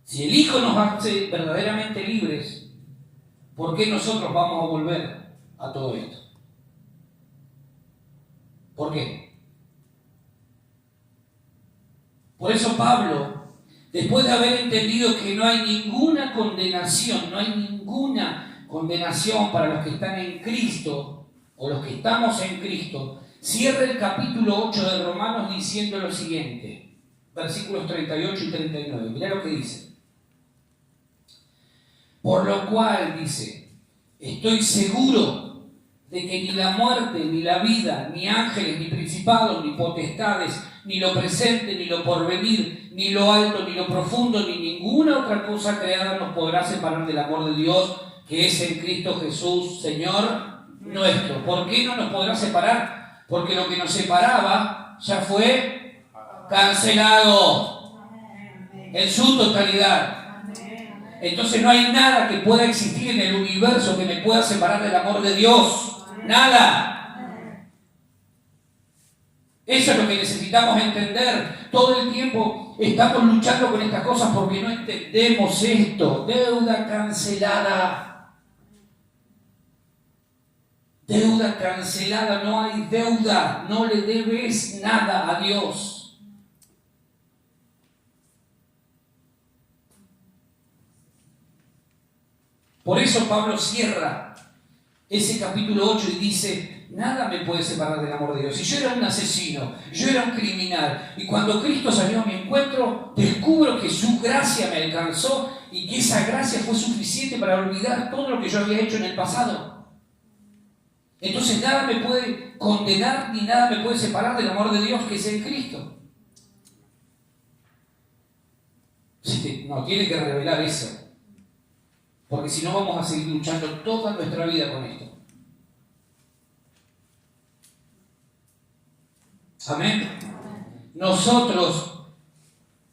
Si el Hijo nos hace verdaderamente libres, ¿por qué nosotros vamos a volver a todo esto? ¿Por qué? Por eso Pablo, después de haber entendido que no hay ninguna condenación para los que están en Cristo, o los que estamos en Cristo, cierra el capítulo 8 de Romanos diciendo lo siguiente. Versículos 38 y 39. Mirá lo que dice. Por lo cual, dice, estoy seguro de que ni la muerte, ni la vida, ni ángeles, ni principados, ni potestades, ni lo presente, ni lo porvenir, ni lo alto, ni lo profundo, ni ninguna otra cosa creada nos podrá separar del amor de Dios, que es en Cristo Jesús, Señor nuestro. ¿Por qué no nos podrá separar? Porque lo que nos separaba ya fue cancelado en su totalidad. Entonces no hay nada que pueda existir en el universo que me pueda separar del amor de Dios. Nada. Eso es lo que necesitamos entender. Todo el tiempo estamos luchando con estas cosas porque no entendemos esto. Deuda cancelada. Deuda cancelada. No hay deuda. No le debes nada a Dios. Por eso Pablo cierra ese capítulo 8 y dice, nada me puede separar del amor de Dios. Si yo era un asesino, yo era un criminal, y cuando Cristo salió a mi encuentro, descubro que su gracia me alcanzó y que esa gracia fue suficiente para olvidar todo lo que yo había hecho en el pasado. Entonces nada me puede condenar ni nada me puede separar del amor de Dios que es en Cristo. No, tiene que revelar eso. Porque si no vamos a seguir luchando toda nuestra vida con esto. Amén. Nosotros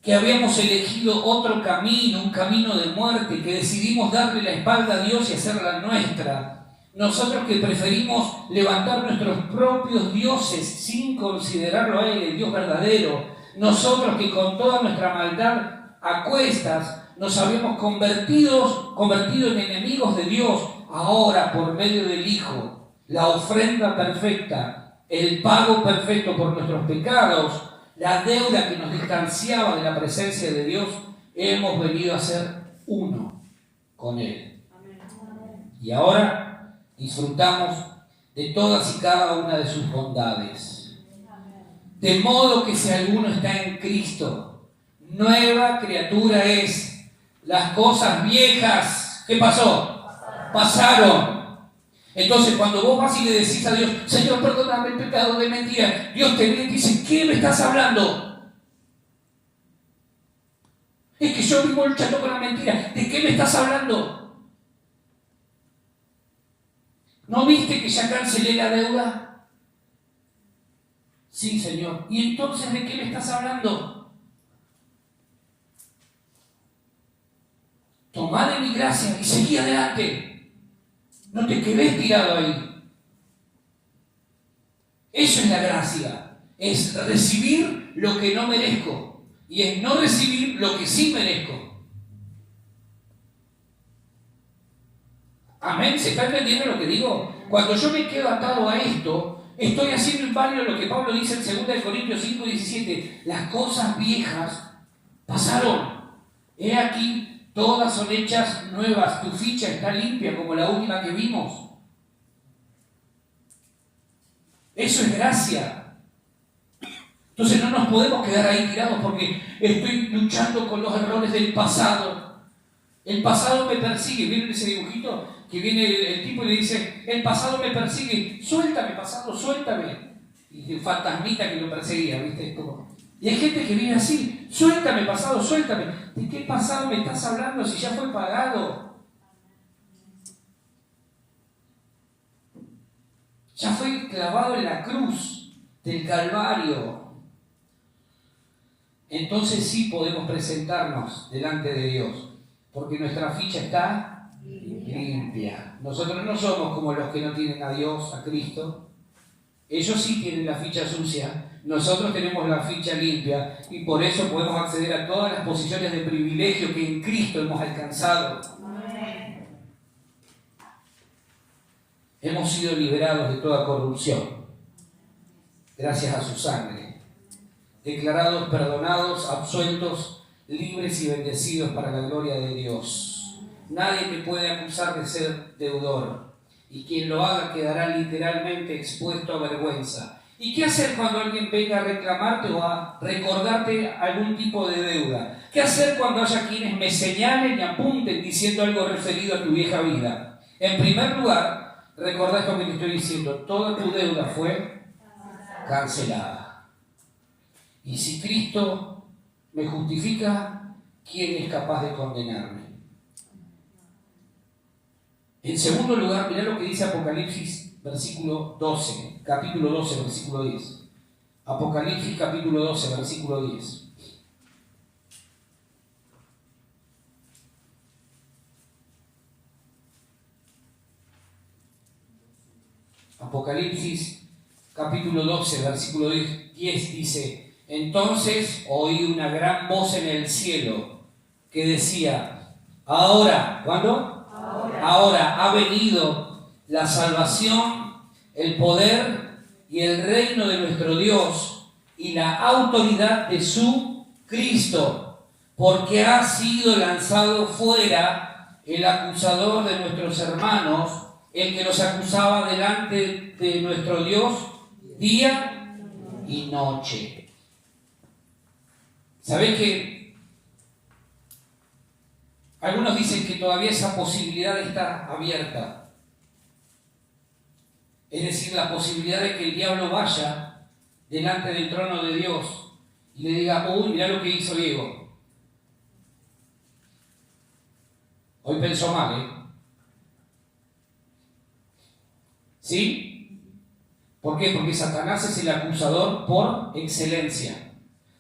que habíamos elegido otro camino, un camino de muerte, que decidimos darle la espalda a Dios y hacerla nuestra. Nosotros que preferimos levantar nuestros propios dioses sin considerarlo a Él, el Dios verdadero. Nosotros que con toda nuestra maldad a cuestas nos habíamos convertido en enemigos de Dios, ahora por medio del Hijo, la ofrenda perfecta, el pago perfecto por nuestros pecados, la deuda que nos distanciaba de la presencia de Dios, hemos venido a ser uno con Él. Y ahora disfrutamos de todas y cada una de sus bondades. De modo que si alguno está en Cristo, nueva criatura es. Las cosas viejas, ¿qué pasó? Pasaron. Entonces, cuando vos vas y le decís a Dios, Señor, perdóname el pecado de mentira, Dios te viene y dice, ¿qué me estás hablando? Es que yo vivo luchando con la mentira. ¿De qué me estás hablando? ¿No viste que ya cancelé la deuda? Sí, Señor. ¿Y entonces de qué me estás hablando? Tomá de mi gracia y seguí adelante. No te quedes tirado ahí. Eso es la gracia. Es recibir lo que no merezco. Y es no recibir lo que sí merezco. Amén. ¿Se está entendiendo lo que digo? Cuando yo me quedo atado a esto, estoy haciendo inválido lo que Pablo dice en 2 Corintios 5:17. Las cosas viejas pasaron. He aquí, todas son hechas nuevas. Tu ficha está limpia como la última que vimos. Eso es gracia. Entonces no nos podemos quedar ahí tirados porque estoy luchando con los errores del pasado. El pasado me persigue. ¿Vieron ese dibujito? Que viene el tipo y le dice, el pasado me persigue. Suéltame, pasado, suéltame. Y el fantasmita que lo perseguía, ¿viste? Y hay gente que vive así. Suéltame, pasado, suéltame. ¿De qué pasado me estás hablando si ya fue pagado? Ya fue clavado en la cruz del Calvario. Entonces sí podemos presentarnos delante de Dios, porque nuestra ficha está limpia. Nosotros no somos como los que no tienen a Dios, a Cristo. Ellos sí tienen la ficha sucia, nosotros tenemos la ficha limpia y por eso podemos acceder a todas las posiciones de privilegio que en Cristo hemos alcanzado. Hemos sido liberados de toda corrupción, gracias a su sangre. Declarados, perdonados, absueltos, libres y bendecidos para la gloria de Dios. Nadie te puede acusar de ser deudor, y quien lo haga quedará literalmente expuesto a vergüenza. ¿Y qué hacer cuando alguien venga a reclamarte o a recordarte algún tipo de deuda? ¿Qué hacer cuando haya quienes me señalen y apunten diciendo algo referido a tu vieja vida? En primer lugar, recordá esto que te estoy diciendo, toda tu deuda fue cancelada. Y si Cristo me justifica, ¿quién es capaz de condenarme? En segundo lugar, mirá lo que dice Apocalipsis, versículo 12, capítulo 12, versículo 10. Apocalipsis, capítulo 12, versículo 10. Apocalipsis, capítulo 12, versículo 10 dice: entonces oí una gran voz en el cielo que decía, ahora, ¿cuándo? Ahora ha venido la salvación, el poder y el reino de nuestro Dios y la autoridad de su Cristo, porque ha sido lanzado fuera el acusador de nuestros hermanos, el que los acusaba delante de nuestro Dios día y noche. ¿Sabés que algunos dicen que todavía esa posibilidad está abierta? Es decir, la posibilidad de que el diablo vaya delante del trono de Dios y le diga, uy, mirá lo que hizo Diego. Hoy pensó mal, ¿eh? ¿Sí? ¿Por qué? Porque Satanás es el acusador por excelencia.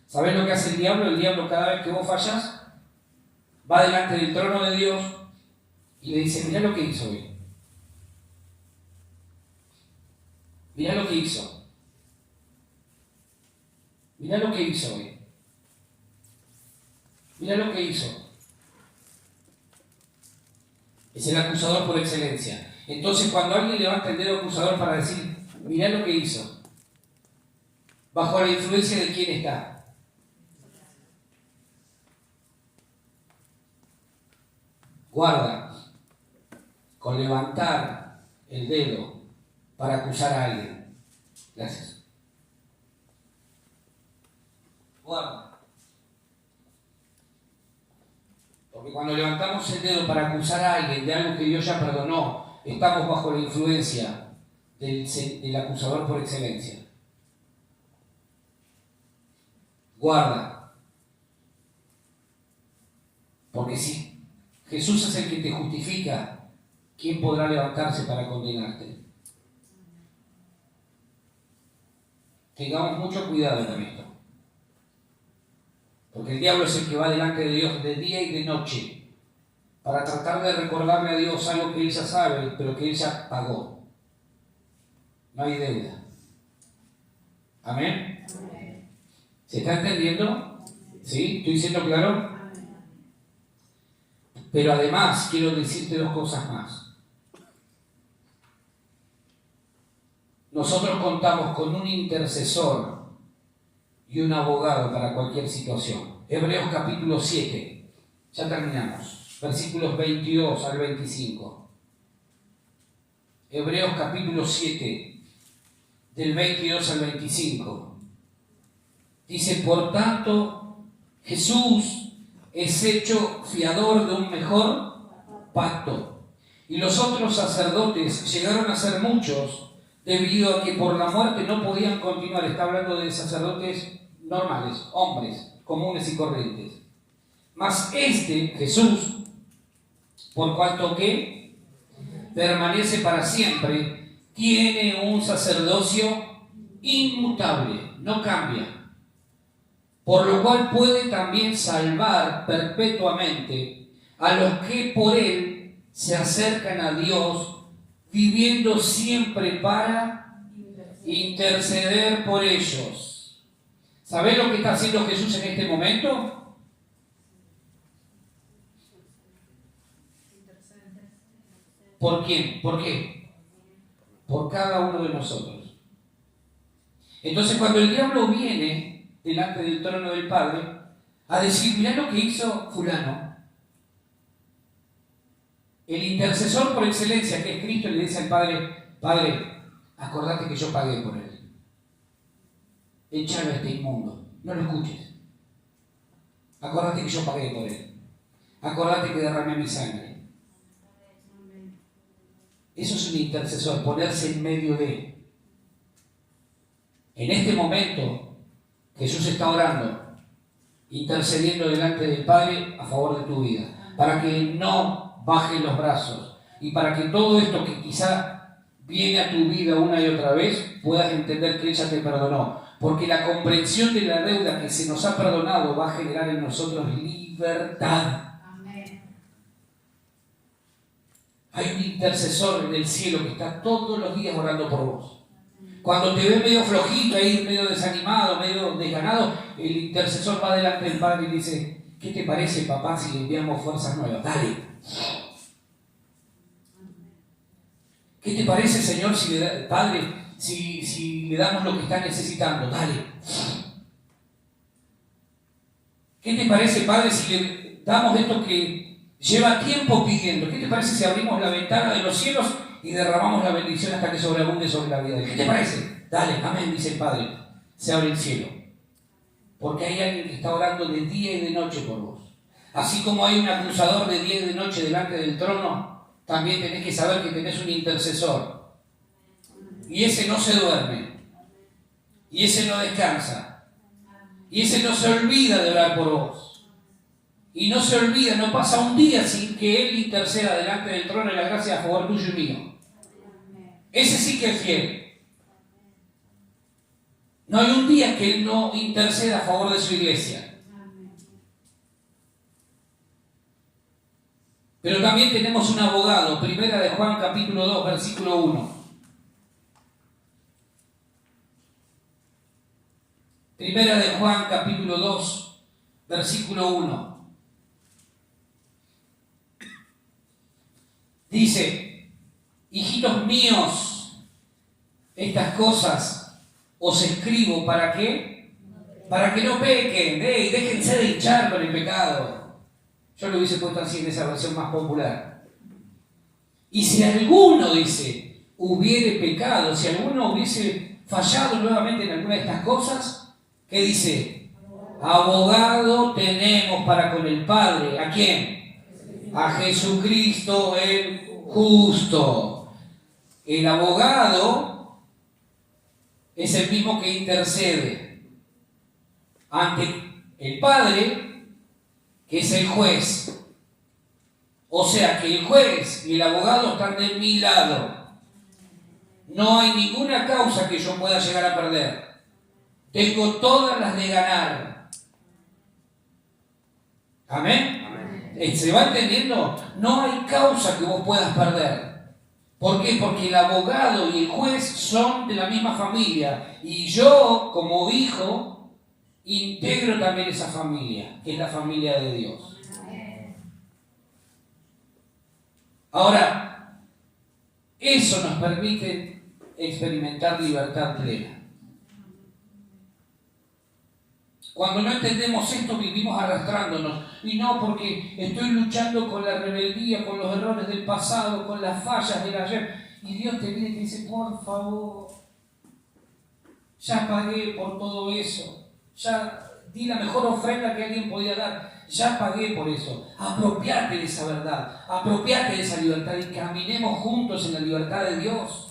¿Sabés lo que hace el diablo? El diablo, cada vez que vos fallas, va delante del trono de Dios y le dice, mirá lo que hizo hoy. Mirá lo que hizo. Mirá lo que hizo hoy. Mirá lo que hizo. Es el acusador por excelencia. Entonces, cuando alguien levanta el dedo acusador para decir, mirá lo que hizo, ¿bajo la influencia de quién está? Guarda con levantar el dedo para acusar a alguien. Gracias. Guarda. Porque cuando levantamos el dedo para acusar a alguien de algo que Dios ya perdonó, estamos bajo la influencia del acusador por excelencia. Guarda. Porque si Jesús es el que te justifica, ¿quién podrá levantarse para condenarte? Tengamos mucho cuidado con esto. Porque el diablo es el que va delante de Dios de día y de noche para tratar de recordarle a Dios algo que Él ya sabe, pero que Él ya pagó. No hay deuda. ¿Amén? ¿Se está entendiendo? ¿Sí? ¿Estoy siendo claro? Pero además quiero decirte dos cosas más. Nosotros contamos con un intercesor y un abogado para cualquier situación. Hebreos capítulo 7, ya terminamos, versículos 22 al 25. Hebreos capítulo 7, del 22 al 25. Dice, por tanto, Jesús es hecho fiador de un mejor pacto. Y los otros sacerdotes llegaron a ser muchos, debido a que por la muerte no podían continuar. Está hablando de sacerdotes normales, hombres comunes y corrientes. Mas Jesús, por cuanto que permanece para siempre, tiene un sacerdocio inmutable, no cambia, por lo cual puede también salvar perpetuamente a los que por él se acercan a Dios, viviendo siempre para interceder por ellos. ¿Sabés lo que está haciendo Jesús en este momento? ¿Por quién? ¿Por qué? Por cada uno de nosotros. Entonces, cuando el diablo viene delante del trono del Padre a decir, mirá lo que hizo fulano, el intercesor por excelencia, que es Cristo, le dice al Padre, Padre, acordate que yo pagué por él. Echalo a este inmundo, no lo escuches. Acordate que yo pagué por él. Acordate que derramé mi sangre. Eso es un intercesor, ponerse en medio de. En este momento, Jesús está orando, intercediendo delante del Padre a favor de tu vida, para que no bajen los brazos y para que todo esto que quizá viene a tu vida una y otra vez, puedas entender que Él ya te perdonó. Porque la comprensión de la deuda que se nos ha perdonado va a generar en nosotros libertad. Amén. Hay un intercesor en el cielo que está todos los días orando por vos. Cuando te ve medio flojito ahí, medio desanimado, medio desganado, el intercesor va delante del Padre y dice, ¿qué te parece, papá, si le enviamos fuerzas nuevas? Dale. ¿Qué te parece, Señor, Padre, si le damos lo que está necesitando? Dale. ¿Qué te parece, Padre, si le damos esto que lleva tiempo pidiendo? ¿Qué te parece si abrimos la ventana de los cielos y derramamos la bendición hasta que sobreabunde sobre la vida? ¿Qué te parece? Dale, amén, dice el Padre. Se abre el cielo. Porque hay alguien que está orando de día y de noche por vos. Así como hay un acusador de día y de noche delante del trono, también tenés que saber que tenés un intercesor. Y ese no se duerme. Y ese no descansa. Y ese no se olvida de orar por vos. Y no se olvida, no pasa un día sin que Él interceda delante del trono de la gracia a favor tuyo y mío. Ese sí que es fiel. No hay un día que Él no interceda a favor de su iglesia. Pero también tenemos un abogado, Primera de Juan capítulo 2, versículo 1. Primera de Juan capítulo 2, versículo 1. Dice, hijitos míos, estas cosas os escribo, ¿para qué? Para que no pequen, déjense de hinchar con el pecado. Yo lo hubiese puesto así en esa versión más popular. Y si alguno, dice, hubiere pecado, si alguno hubiese fallado nuevamente en alguna de estas cosas, ¿qué dice? Abogado tenemos para con el Padre. ¿A quién? A Jesucristo el justo. El abogado es el mismo que intercede ante el Padre, que es el juez. O sea que el juez y el abogado están de mi lado. No hay ninguna causa que yo pueda llegar a perder. Tengo todas las de ganar. ¿Amén? Amén. ¿Se va entendiendo? No hay causa que vos puedas perder. ¿Por qué? Porque el abogado y el juez son de la misma familia. Y yo, como hijo, integro también esa familia, que es la familia de Dios. Ahora, eso nos permite experimentar libertad plena. Cuando no entendemos esto, vivimos arrastrándonos. Y no, porque estoy luchando con la rebeldía, con los errores del pasado, con las fallas del ayer. Y Dios te viene y te dice, por favor, ya pagué por todo eso. Ya di la mejor ofrenda que alguien podía dar. Ya pagué por eso. Apropiate de esa verdad. Apropiate de esa libertad y caminemos juntos en la libertad de Dios.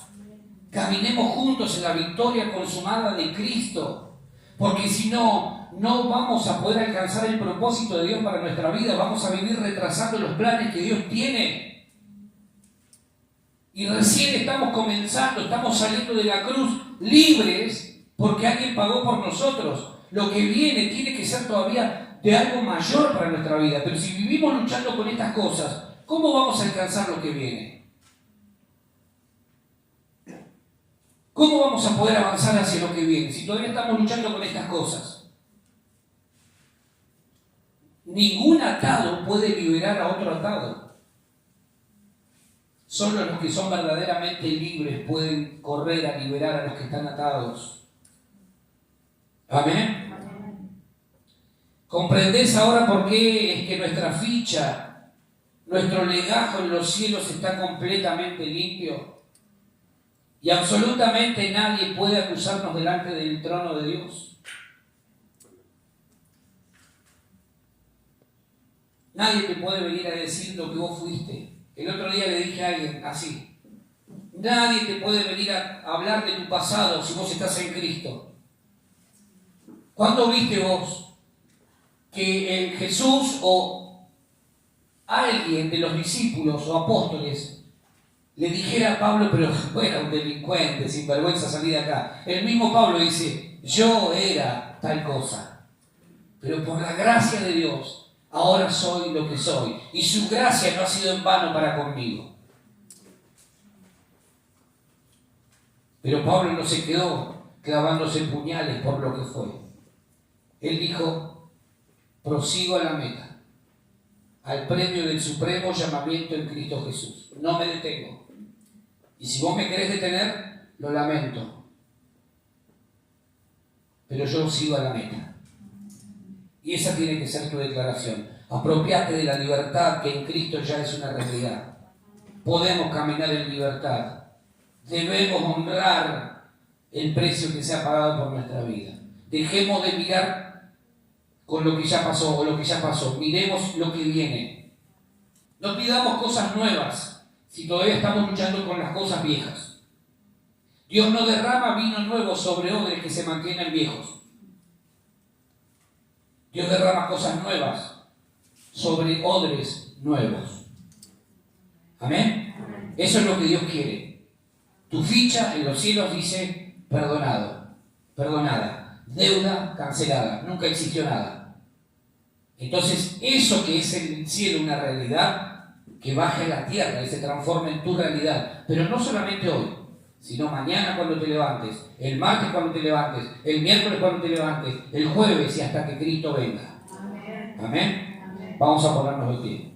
Caminemos juntos en la victoria consumada de Cristo. Porque si no, no vamos a poder alcanzar el propósito de Dios para nuestra vida. Vamos a vivir retrasando los planes que Dios tiene. Y recién estamos comenzando, estamos saliendo de la cruz libres porque alguien pagó por nosotros. Lo que viene tiene que ser todavía de algo mayor para nuestra vida. Pero si vivimos luchando con estas cosas, ¿cómo vamos a alcanzar lo que viene? ¿Cómo vamos a poder avanzar hacia lo que viene si todavía estamos luchando con estas cosas? Ningún atado puede liberar a otro atado. Solo los que son verdaderamente libres pueden correr a liberar a los que están atados. Amén. ¿Comprendés ahora por qué es que nuestra ficha, nuestro legajo en los cielos está completamente limpio? Y absolutamente nadie puede acusarnos delante del trono de Dios. Nadie te puede venir a decir lo que vos fuiste. El otro día le dije a alguien así. Nadie te puede venir a hablar de tu pasado si vos estás en Cristo. ¿Cuándo viste vos que Jesús o alguien de los discípulos o apóstoles le dijera a Pablo, pero bueno, un delincuente, sin vergüenza, salí de acá? El mismo Pablo dice, yo era tal cosa, pero por la gracia de Dios, ahora soy lo que soy. Y su gracia no ha sido en vano para conmigo. Pero Pablo no se quedó clavándose puñales por lo que fue. Él dijo, prosigo a la meta, al premio del supremo llamamiento en Cristo Jesús. No me detengo. Y si vos me querés detener, lo lamento. Pero yo sigo a la meta. Y esa tiene que ser tu declaración. Apropiate de la libertad que en Cristo ya es una realidad. Podemos caminar en libertad. Debemos honrar el precio que se ha pagado por nuestra vida. Dejemos de mirar con lo que ya pasó o lo que ya pasó. Miremos lo que viene. No pidamos cosas nuevas si todavía estamos luchando con las cosas viejas. Dios no derrama vino nuevo sobre odres que se mantienen viejos. Dios derrama cosas nuevas sobre odres nuevos. ¿Amén? Eso es lo que Dios quiere. Tu ficha en los cielos dice perdonado, perdonada, deuda cancelada, nunca existió nada. Entonces, eso que es en el cielo una realidad, que baje a la tierra y se transforme en tu realidad. Pero no solamente hoy, sino mañana cuando te levantes, el martes cuando te levantes, el miércoles cuando te levantes, el jueves y hasta que Cristo venga. Amén. Amén. Vamos a ponernos de pie.